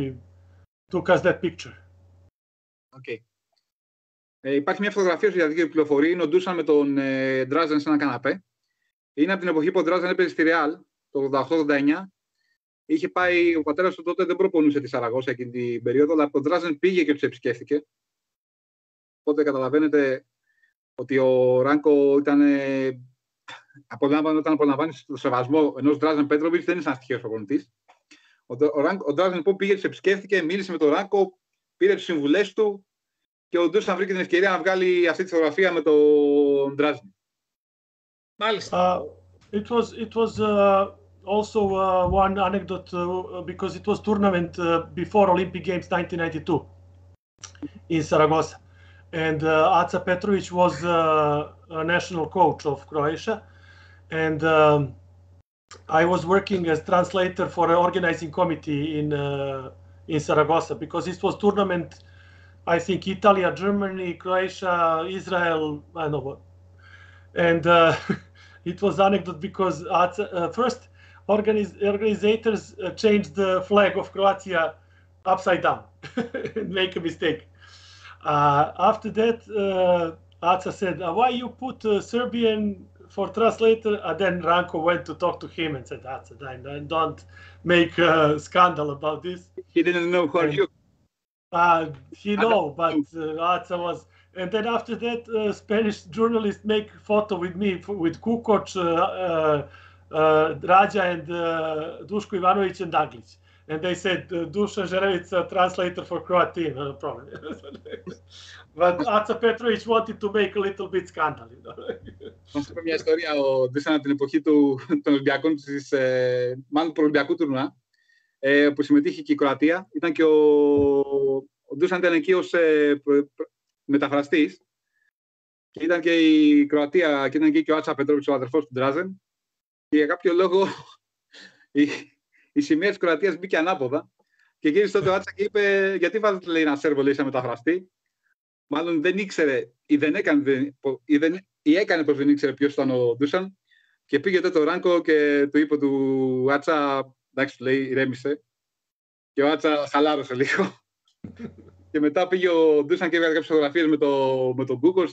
took us that picture. Okay. Υπάρχει μια φωτογραφία στη διαδική πληροφορία. Είναι ο Ντούσαν με τον Ντράζεν σε ένα καναπέ. Είναι από την εποχή που ο Ντράζεν έπαιζε στη Ρεάλ το 88-89. Είχε πάει, ο πατέρας του τότε δεν προπονούσε τη Σαραγώσα εκείνη την περίοδο, αλλά ο Ντράζεν πήγε και τους επισκέφθηκε. Οπότε καταλαβαίνετε ότι ο Ράνκο όταν απολαμβάνει το σεβασμό ενός Ντράζεν Πέτροβιτς, δεν είναι σαν τυχαίος προπονητής. Ο Ντράζεν λοιπόν πήγε, τους επισκέφθηκε, μίλησε με τον Ράνκο, πήρε τις συμβουλές του και ο Ντούσαν βρήκε την ευκαιρία να βγάλει αυτή τη φωτογραφία με τον Ντράζεν. Μάλιστα. It was also one anecdote because it was tournament before Olympic Games 1992 in Zaragoza, and Aca Petrovic was a national coach of Croatia, and I was working as translator for an organizing committee in Zaragoza because it was tournament, I think Italy, Germany, Croatia, Israel, I don't know what, and it was anecdote because first organizers changed the flag of Croatia upside down and make a mistake. After that, Aca said, why you put Serbian for translator? And then Ranko went to talk to him and said, Aca, don't make a scandal about this. He didn't know who are you. He know, but Aca was... And then after that, Spanish journalists make photo with me, with Kukoc, Raja and Duško Ivanović and Daglić. And they said, Dusan Zeravica, translator for Croatian, no problem. But Aca Petrovic wanted to make a little bit scandal. Θα σας πω μια ιστορία. Ο Ντούσαν από την εποχή των Ολυμπιακών, μάλλον του Ολυμπιακού τουρνουά, που συμμετείχε και η Κροατία. Ήταν και ο Ντούσαν ήταν εκεί ως μεταφραστής. Και ήταν και η Κροατία, και ήταν εκεί και ο Άτσα Πετρόβιτς, ο αδερφός του Ντράζεν. Και για κάποιο λόγο η σημαία της Κροατίας μπήκε ανάποδα. Και γύρισε τότε ο Άτσα και είπε: γιατί βάζετε, λέει, ένα Σέρβο, λέει, σαν μεταφραστή? Μάλλον δεν ήξερε ή έκανε πως δεν ήξερε ποιος ήταν ο Ντούσαν. Και πήγε τότε ο Ράνκο και του είπε του Άτσα: εντάξει, του λέει, ηρέμησε. Και ο Άτσα χαλάρωσε λίγο. Και μετά πήγε ο Ντούσαν και έβγαλε κάποιες φωτογραφίες με τον Κούκο,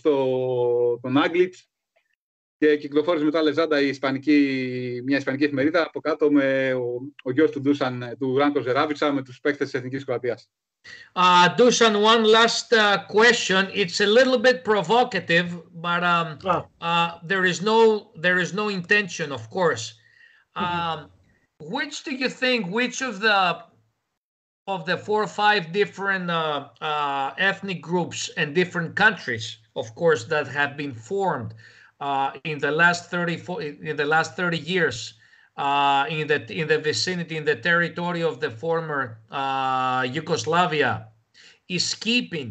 τον Άγγλιτς, και κυκλοφόρησε μετά Λεζάντα μια ισπανική εφημερίδα από κάτω με ο γιος του Ντούσαν, του Ράνκο Ζεράβιτσα, με τους παίκτες της Εθνικής Κροατίας. Dusan, one last question. It's a little bit provocative, but there is no intention, of course. Which do you think? Which of the 4 or 5 different ethnic groups and different countries, of course, that have been formed in the last 30 years in the vicinity, in the territory of the former Yugoslavia, is keeping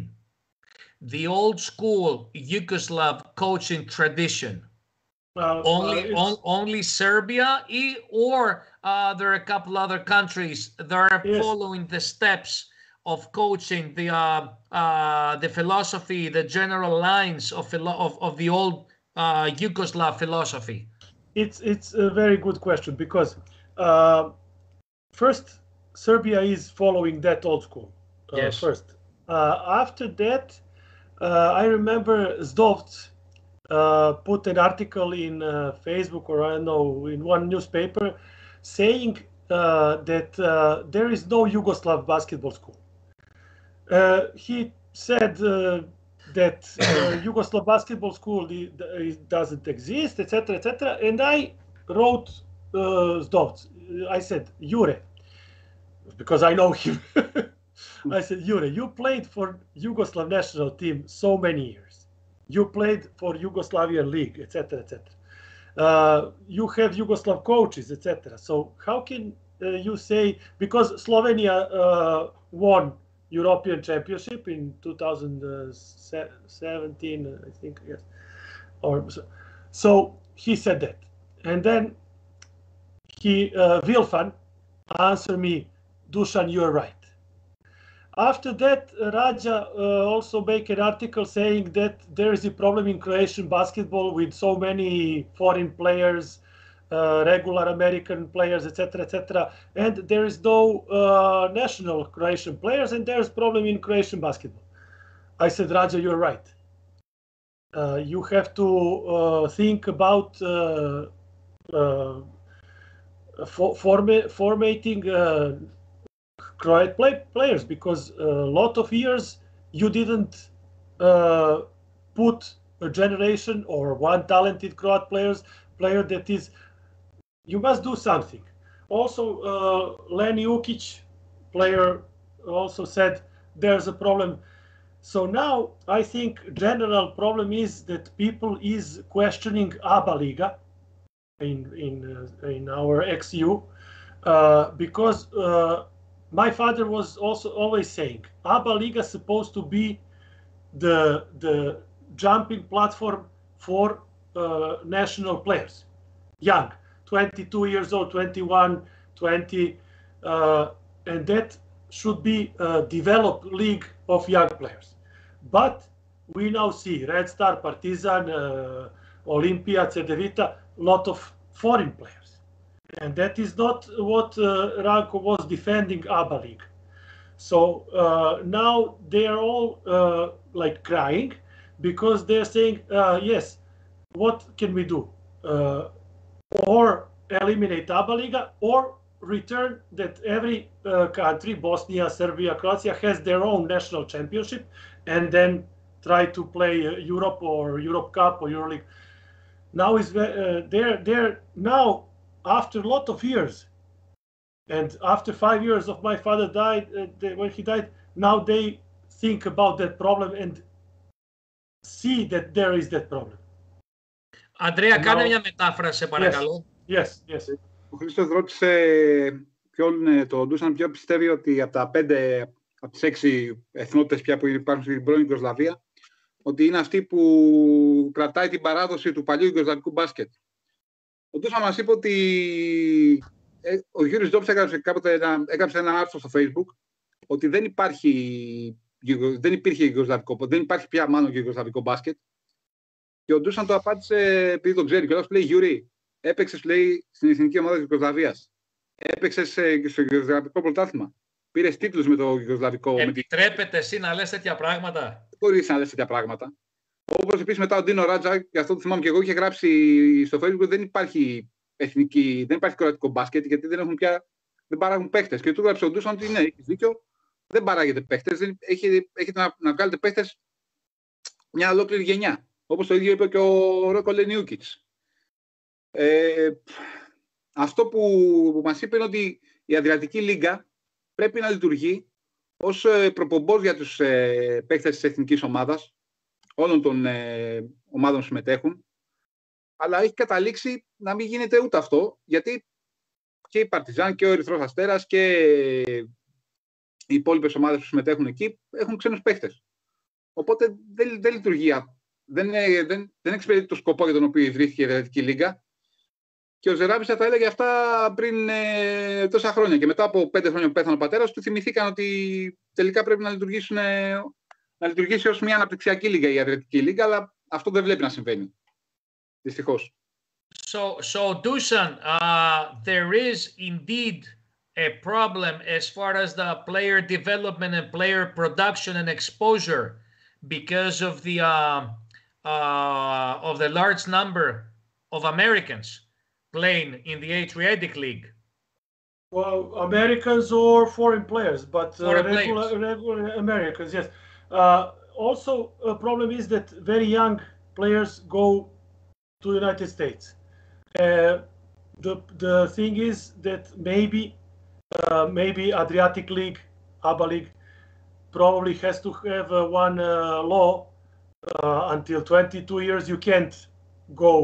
the old school Yugoslav coaching tradition? Only Serbia, or there are a couple other countries that are following the steps of coaching the philosophy, the general lines of the old Yugoslav philosophy? It's a very good question, because first, Serbia is following that old school. Yes. First, after that, I remember Zdovc put an article in Facebook, or I don't know, in one newspaper, saying that there is no Yugoslav basketball school. He said that Yugoslav basketball school doesn't exist, etc., etc. And I wrote Zdovc. I said, Jure, because I know him. I said, Jure, you played for Yugoslav national team so many years. You played for Yugoslavian league, etc., etc. You have Yugoslav coaches, etc. So how can you say, because Slovenia won European Championship in 2017, I think, yes. So he said that, and then Vilfan answered me, Dusan, you are right. After that, Raja also made an article saying that there is a problem in Croatian basketball with so many foreign players, regular American players, etc., etc., and there is no national Croatian players, and there's problem in Croatian basketball. I said, Raja, you're right. You have to think about formatting Croat players, because a lot of years you didn't put a generation or one talented Croat player that is. You must do something. Also, Len Jukic, player, also said there's a problem. So now I think general problem is that people is questioning ABA Liga in our XU because my father was also always saying ABA Liga is supposed to be the jumping platform for national players, young, 22 years old, 21, 20, and that should be a developed league of young players. But we now see Red Star, Partizan, Olimpija, Cedevita, lot of foreign players. And that is not what Ranko was defending ABA League. So now they are all like crying, because they're saying, yes, what can we do? Or eliminate ABA Liga, or return that every country, Bosnia, Serbia, Croatia, has their own national championship, and then try to play Europe or Europe Cup or EuroLeague. Now is they're now, after a lot of years, and after 5 years of my father died, when he died, now they think about that problem and see that there is that problem. Αντρέα, κάνε μια μετάφραση, σε παρακαλώ. Yes. Ο Χρήστος ρώτησε τον Ντούσαν ποιο πιστεύει ότι από τις 6 εθνότητες πια που υπάρχουν στην πρώην Ιουγκοσλαβία, ότι είναι αυτή που κρατάει την παράδοση του παλιού ιουγκοσλαβικού μπάσκετ. Ο Ντούσαν μας είπε ότι ο Γιούρις Ντόψ έγραψε ένα άρθρο στο Facebook ότι δεν υπήρχε ιουγκοσλαβικό, δεν υπάρχει πια μάλλον ιουγκοσλαβικό μπάσκετ. Και ο Ντούσαν το απάντησε επειδή τον ξέρει. Και όταν του λέει, Γιούρι, έπαιξες, λέει, στην εθνική ομάδα της Ιουγκοσλαβίας. Έπαιξες στο Ιουγκοσλαβικό πρωτάθλημα. Πήρες τίτλους με το Ιουγκοσλαβικό. Επιτρέπεται εσύ να λες τέτοια πράγματα? Δεν μπορείς να λες τέτοια πράγματα. Όπως επίσης μετά ο Ντίνο Ράτζα, και αυτό το θυμάμαι και εγώ, είχε γράψει στο Facebook ότι δεν υπάρχει κροατικό μπάσκετ, γιατί δεν παράγουν παίχτες. Και του έγραψε ο Ντούσαν ότι ναι, έχεις δίκιο, δεν παράγεται παίχτες. Έχετε να βγάλετε παίχτες μια ολόκληρη γενιά. Όπως το ίδιο είπε και ο Ρόκο Λενιούκιτς. Αυτό που μας είπε είναι ότι η Αδριατική Λίγκα πρέπει να λειτουργεί ως προπομπός για τους παίκτες της εθνικής ομάδας, όλων των ομάδων που συμμετέχουν, αλλά έχει καταλήξει να μην γίνεται ούτε αυτό, γιατί και η Παρτιζάν και ο Ερυθρός Αστέρας και οι υπόλοιπες ομάδες που συμμετέχουν εκεί έχουν ξένους παίκτες. Οπότε δεν λειτουργεί, δεν εξυπηρετεί το σκοπό για τον οποίο ιδρύθηκε η Αδριατική Λίγκα. Και ο Ζεράβιτσα τα έλεγε αυτά πριν τόσα χρόνια. Και μετά από 5 χρόνια που πέθανε ο πατέρας του, θυμηθήκαν ότι τελικά πρέπει να λειτουργήσει ως μια αναπτυξιακή λίγα η Αδριατική Λίγα, αλλά αυτό δεν βλέπει να συμβαίνει. Δυστυχώς. So Dusan, there is indeed a problem as far as the player development and player production and exposure because of the large number of Americans playing in the Adriatic League. Well, Americans or foreign players, but regular Americans, yes. Also, a problem is that very young players go to United States. The thing is that maybe Adriatic League, ABA League, probably has to have one law until 22 years you can't go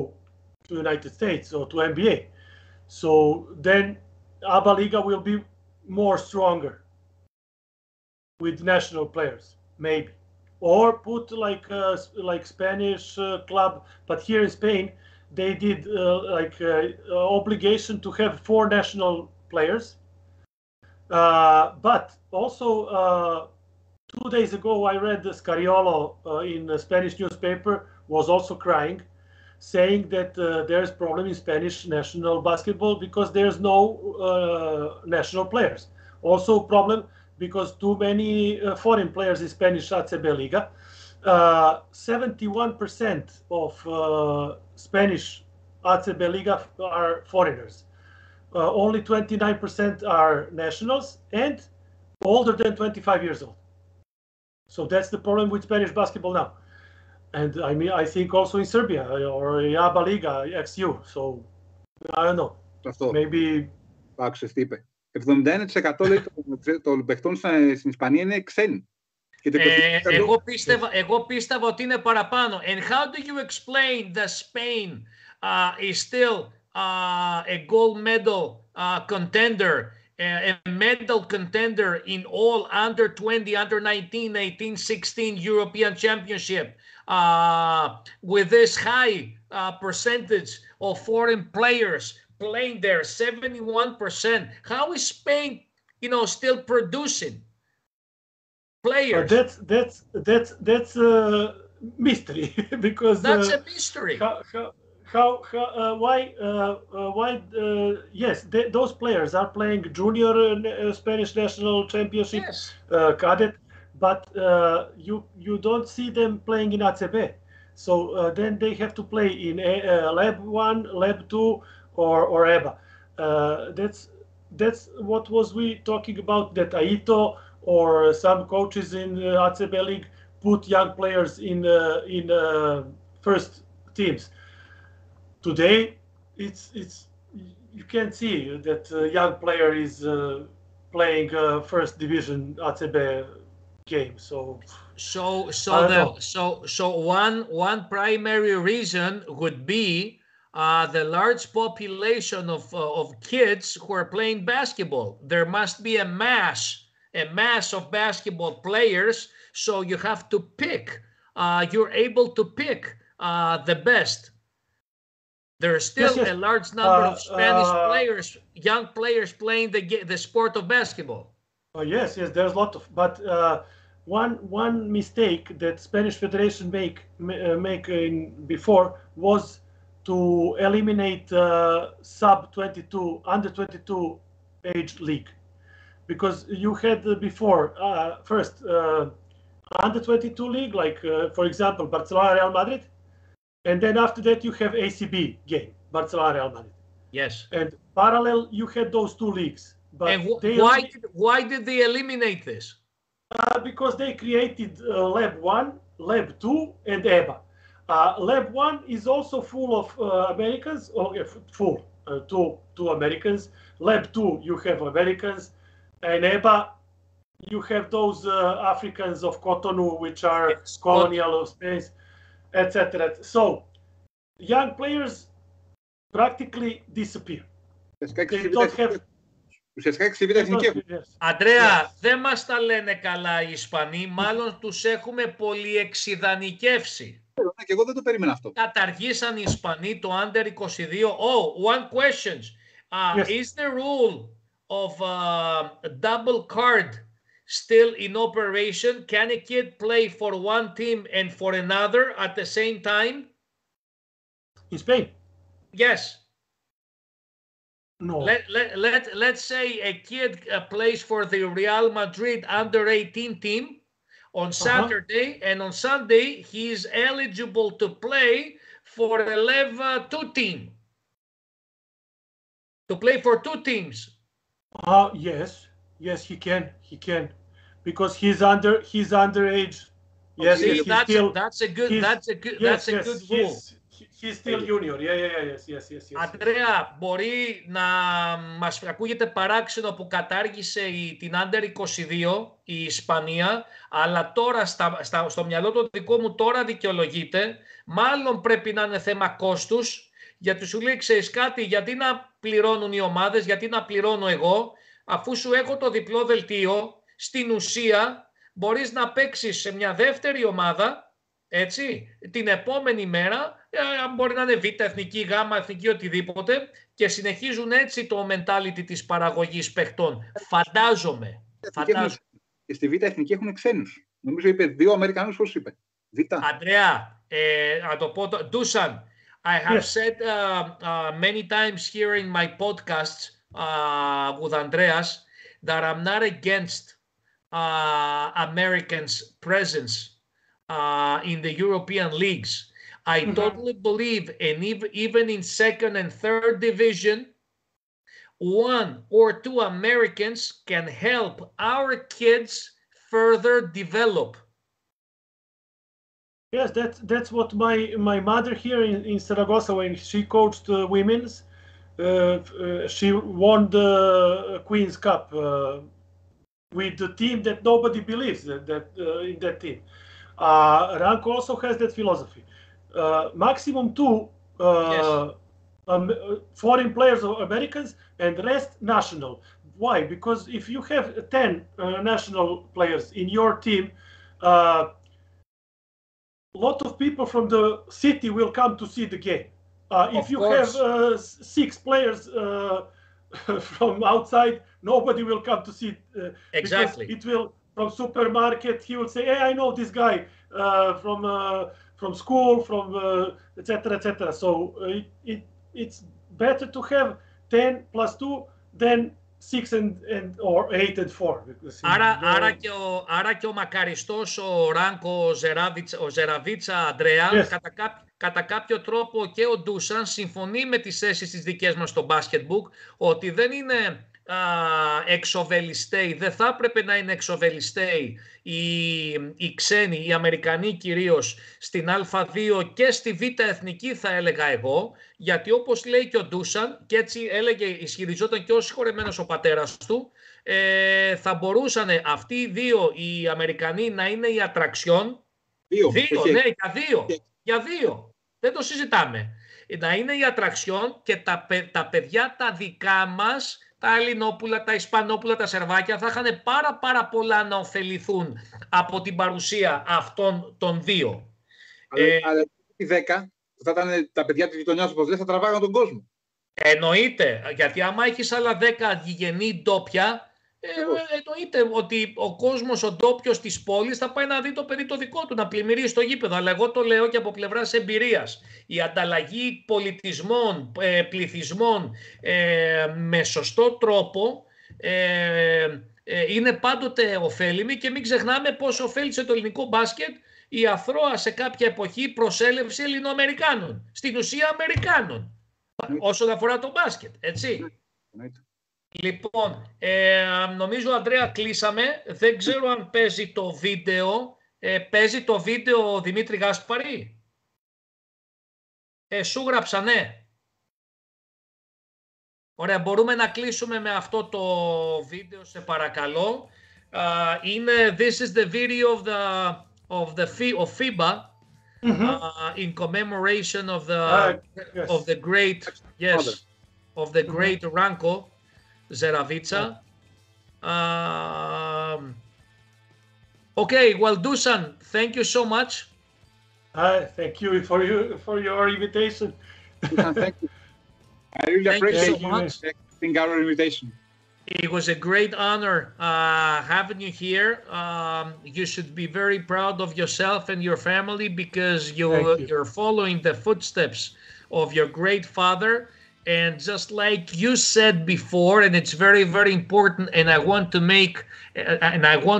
to United States or to NBA. So then ABA Liga will be more stronger with national players, maybe. Or put like Spanish club, but here in Spain they did obligation to have 4 national players. But also 2 days ago I read Scariolo in a Spanish newspaper was also crying, saying that there's problem in Spanish national basketball because there's no national players. Also problem because too many foreign players in Spanish ACB Liga. 71% of Spanish ACB Liga are foreigners. Only 29% are nationals and older than 25 years old. So that's the problem with Spanish basketball now. And I mean, I think also in Serbia or ABA Liga, XU. So I don't know. Maybe. Άκουσες τι είπε. 71% λέει των παιχτών στην Ισπανία είναι ξένοι. Εγώ πίστευα ότι είναι παραπάνω. And how do you explain that Spain is still a gold medal contender, a medal contender in all under 20, under 19, 18, 16 European Championship with this high percentage of foreign players playing there, 71%. How is Spain, still producing players? That's a mystery because that's a mystery. Why? Yes, those players are playing junior Spanish national championship, yes. Cadet, but you don't see them playing in ACB. So then they have to play in Lab 1, Lab 2, or EBA. That's what was we talking about, that Aito or some coaches in ACB League put young players in first teams. Today, it's you can see that a young player is playing first division ACB game. So one primary reason would be the large population of kids who are playing basketball. There must be a mass of basketball players. So you have to pick. You're able to pick the best. There's still a large number of Spanish players, young players playing the sport of basketball. Yes, there's a lot of. But one mistake that Spanish Federation make before was to eliminate sub-22, under-22 age league, because you had before first under-22 league, like for example Barcelona Real Madrid. And then after that, you have ACB game, Barcelona Real Madrid. Yes. And parallel, you had those 2 leagues. But and why did they eliminate this? Because they created Lab 1, Lab 2, and EBA. Lab 1 is also full of Americans. Okay, full. Two Americans. Lab 2, you have Americans. And EBA, you have those Africans of Cotonou, which are colonial of space, etc. So, young players practically disappear. They don't have... Ουσιαστικά εξυπηρετεί εθνική έχουν. Αντρέα, δεν μας τα λένε καλά οι Ισπανοί, μάλλον τους έχουμε πολυεξιδανικεύσει. Και εγώ δεν το περίμενα αυτό. Καταργήσαν οι Ισπανοί το Under 22. Oh, one question. Is the rule of double card still in operation? Can a kid play for one team and for another at the same time? In Spain? Yes. No. Let's say a kid plays for the Real Madrid under 18 team on Saturday, and on Sunday he is eligible to play for a Lev 2 team. To play for 2 teams. Yes, he can, because he's underage. Yes, see, that's a good rule. He's still junior. Yes. Αντρέα, μπορεί να μας ακούγεται παράξενο που κατάργησε την Under 22 η Ισπανία, αλλά τώρα στο μυαλό το δικό μου τώρα δικαιολογείται. Μάλλον πρέπει να είναι θέμα κόστους, γιατί σου λέει, ξέρεις κάτι, γιατί να πληρώνουν οι ομάδες, γιατί να πληρώνω εγώ, αφού σου έχω το διπλό δελτίο, στην ουσία μπορείς να παίξεις σε μια δεύτερη ομάδα, έτσι, την επόμενη μέρα, μπορεί να είναι β' εθνική, γ' εθνική, οτιδήποτε, και συνεχίζουν έτσι το mentality της παραγωγής παιχτών. Φαντάζομαι. Και στη β' εθνική έχουν ξένους. Νομίζω είπε 2 Αμερικανούς, πώς είπε. Β'. Αντρέα, να το πω, Dusan, I have said many times here in my podcasts with Andreas that I'm not against Americans' presence in the European leagues. I totally believe, and even in second and third division, 1 or 2 Americans can help our kids further develop. Yes, that's what my mother here in Zaragoza, when she coached women's, she won the Queen's Cup with the team that nobody believes that in that team. Ranko also has that philosophy. Maximum 2 foreign players or Americans, and the rest national. Why? Because if you have 10 national players in your team, a lot of people from the city will come to see the game. If you have 6 players from outside, nobody will come to see. Exactly. It will, from supermarket, he will say, "Hey, I know this guy from school, from etc. So it's better to have 10 plus 2 than 6 or 8 and 4. Άρα και ο μακαριστός ο Ράνκο Ζεραβίτσα, Αντρέα, κατά κάποιο τρόπο και ο Ντούσαν συμφωνεί με τις θέσεις τις δικές μας στο basketbook, ότι δεν είναι εξοβελιστέοι, δεν θα έπρεπε να είναι εξοβελιστέοι οι ξένοι, οι Αμερικανοί κυρίως, στην Α2 και στη Β' εθνική, θα έλεγα εγώ, γιατί όπως λέει και ο Ντούσαν, και έτσι έλεγε, ισχυριζόταν και ο συγχωρεμένος ο πατέρας του, θα μπορούσαν αυτοί οι 2 οι Αμερικανοί να είναι η ατραξιόν. 2, ναι, για 2. Δεν το συζητάμε. Να είναι η ατραξιόν, και τα παιδιά τα δικά μας, τα Ελληνόπουλα, τα Ισπανόπουλα, τα Σερβάκια, θα είχαν πάρα πολλά να ωφεληθούν από την παρουσία αυτών των 2. Αλλά οι 10 θα ήταν τα παιδιά της γειτονιάς, όπως λες, θα τραβάγαν τον κόσμο. Εννοείται, γιατί άμα έχεις άλλα 10 γηγενή ντόπια, εννοείται ότι ο κόσμος, ο ντόπιος της πόλης, θα πάει να δει το παιδί το δικό του, να πλημμυρίσει στο γήπεδο. Αλλά εγώ το λέω και από πλευράς εμπειρίας. Η ανταλλαγή πολιτισμών, πληθυσμών με σωστό τρόπο είναι πάντοτε ωφέλιμη, και μην ξεχνάμε πώς ωφέλισε το ελληνικό μπάσκετ η αθρώα σε κάποια εποχή προσέλευση Ελληνοαμερικάνων. Στην ουσία Αμερικάνων, όσον αφορά το μπάσκετ, έτσι. Λοιπόν, νομίζω, Ανδρέα, κλείσαμε. Δεν ξέρω αν παίζει το βίντεο. Παίζει το βίντεο, Δημήτρη Γάσπαρη. Σου γράψα, ναι. Ωραία, μπορούμε να κλείσουμε με αυτό το βίντεο, σε παρακαλώ. This is the video of FIBA in commemoration of the great Ranko Zeravica. Okay, well, Dusan, thank you so much. Thank you for your invitation. Thank you. I really appreciate so much. Our invitation. It was a great honor having you here. You should be very proud of yourself and your family because you're following the footsteps of your great father. And just like you said before, and it's very, very important, and I want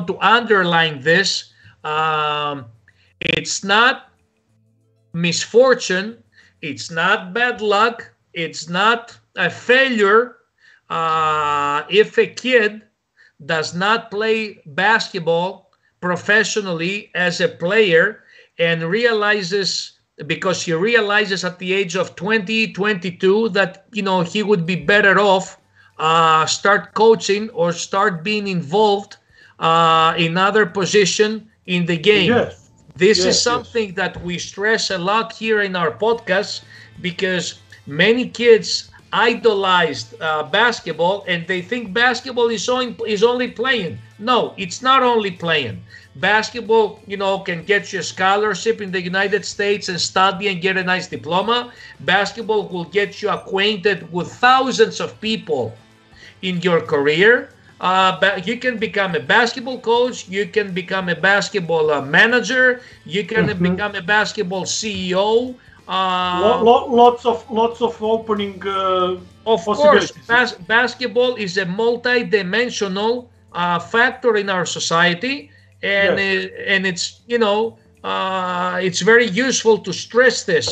to underline this, it's not misfortune, it's not bad luck, it's not a failure if a kid does not play basketball professionally as a player and because he realizes at the age of 20, 22 that, he would be better off start coaching or start being involved in other position in the game. This is something that we stress a lot here in our podcast because many kids idolized basketball and they think basketball is only playing. No, it's not only playing. Basketball, can get you a scholarship in the United States and study and get a nice diploma. Basketball will get you acquainted with thousands of people in your career. You can become a basketball coach, you can become a basketball manager, you can become a basketball CEO. Lots of opening of course, basketball is a multi-dimensional factor in our society, and it's it's very useful to stress this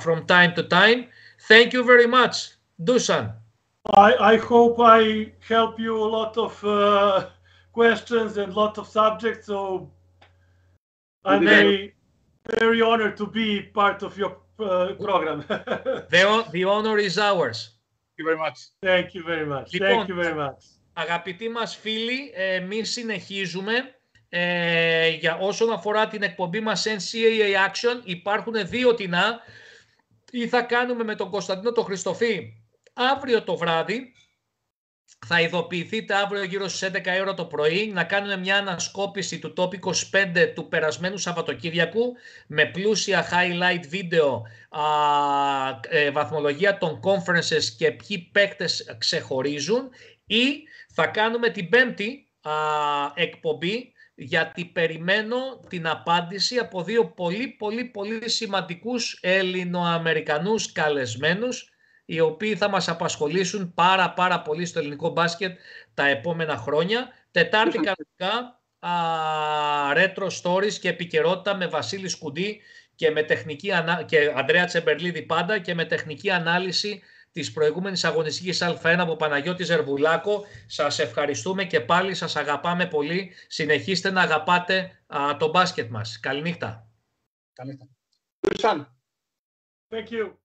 from time to time. Thank you very much, Dusan. I hope I help you a lot of questions and a lot of subjects, so I'm very honored to be part of your program. The honor is ours. Thank you very much. Thank you very much. Thank you very much. Αγαπητοί μας φίλοι, εμείς συνεχίζουμε. Για όσον αφορά την εκπομπή μας NCAA Action, υπάρχουν δύο τινά. Τι θα κάνουμε με τον Κωνσταντίνο τον Χριστοφή αύριο το βράδυ. Θα ειδοποιηθείτε αύριο γύρω στις 11 ώρα το πρωί να κάνουμε μια ανασκόπηση του top 25 του περασμένου Σαββατοκύριακου με πλούσια highlight βίντεο, βαθμολογία των conferences και ποιοι παίκτες ξεχωρίζουν, ή θα κάνουμε την πέμπτη εκπομπή γιατί περιμένω την απάντηση από δύο πολύ σημαντικούς Ελληνοαμερικανούς καλεσμένους οι οποίοι θα μας απασχολήσουν πάρα πολύ στο ελληνικό μπάσκετ τα επόμενα χρόνια. Τετάρτη κανονικά retro stories και επικαιρότητα με Βασίλη Σκουντή και με και Ανδρέα Τσεμπερλίδη πάντα και με τεχνική ανάλυση της προηγούμενης αγωνιστικής Α1 από Παναγιώτη Ζερβουλάκο. Σας ευχαριστούμε και πάλι σας αγαπάμε πολύ. Συνεχίστε να αγαπάτε το μπάσκετ μας. Καληνύχτα. Καληνύχτα. Thank you.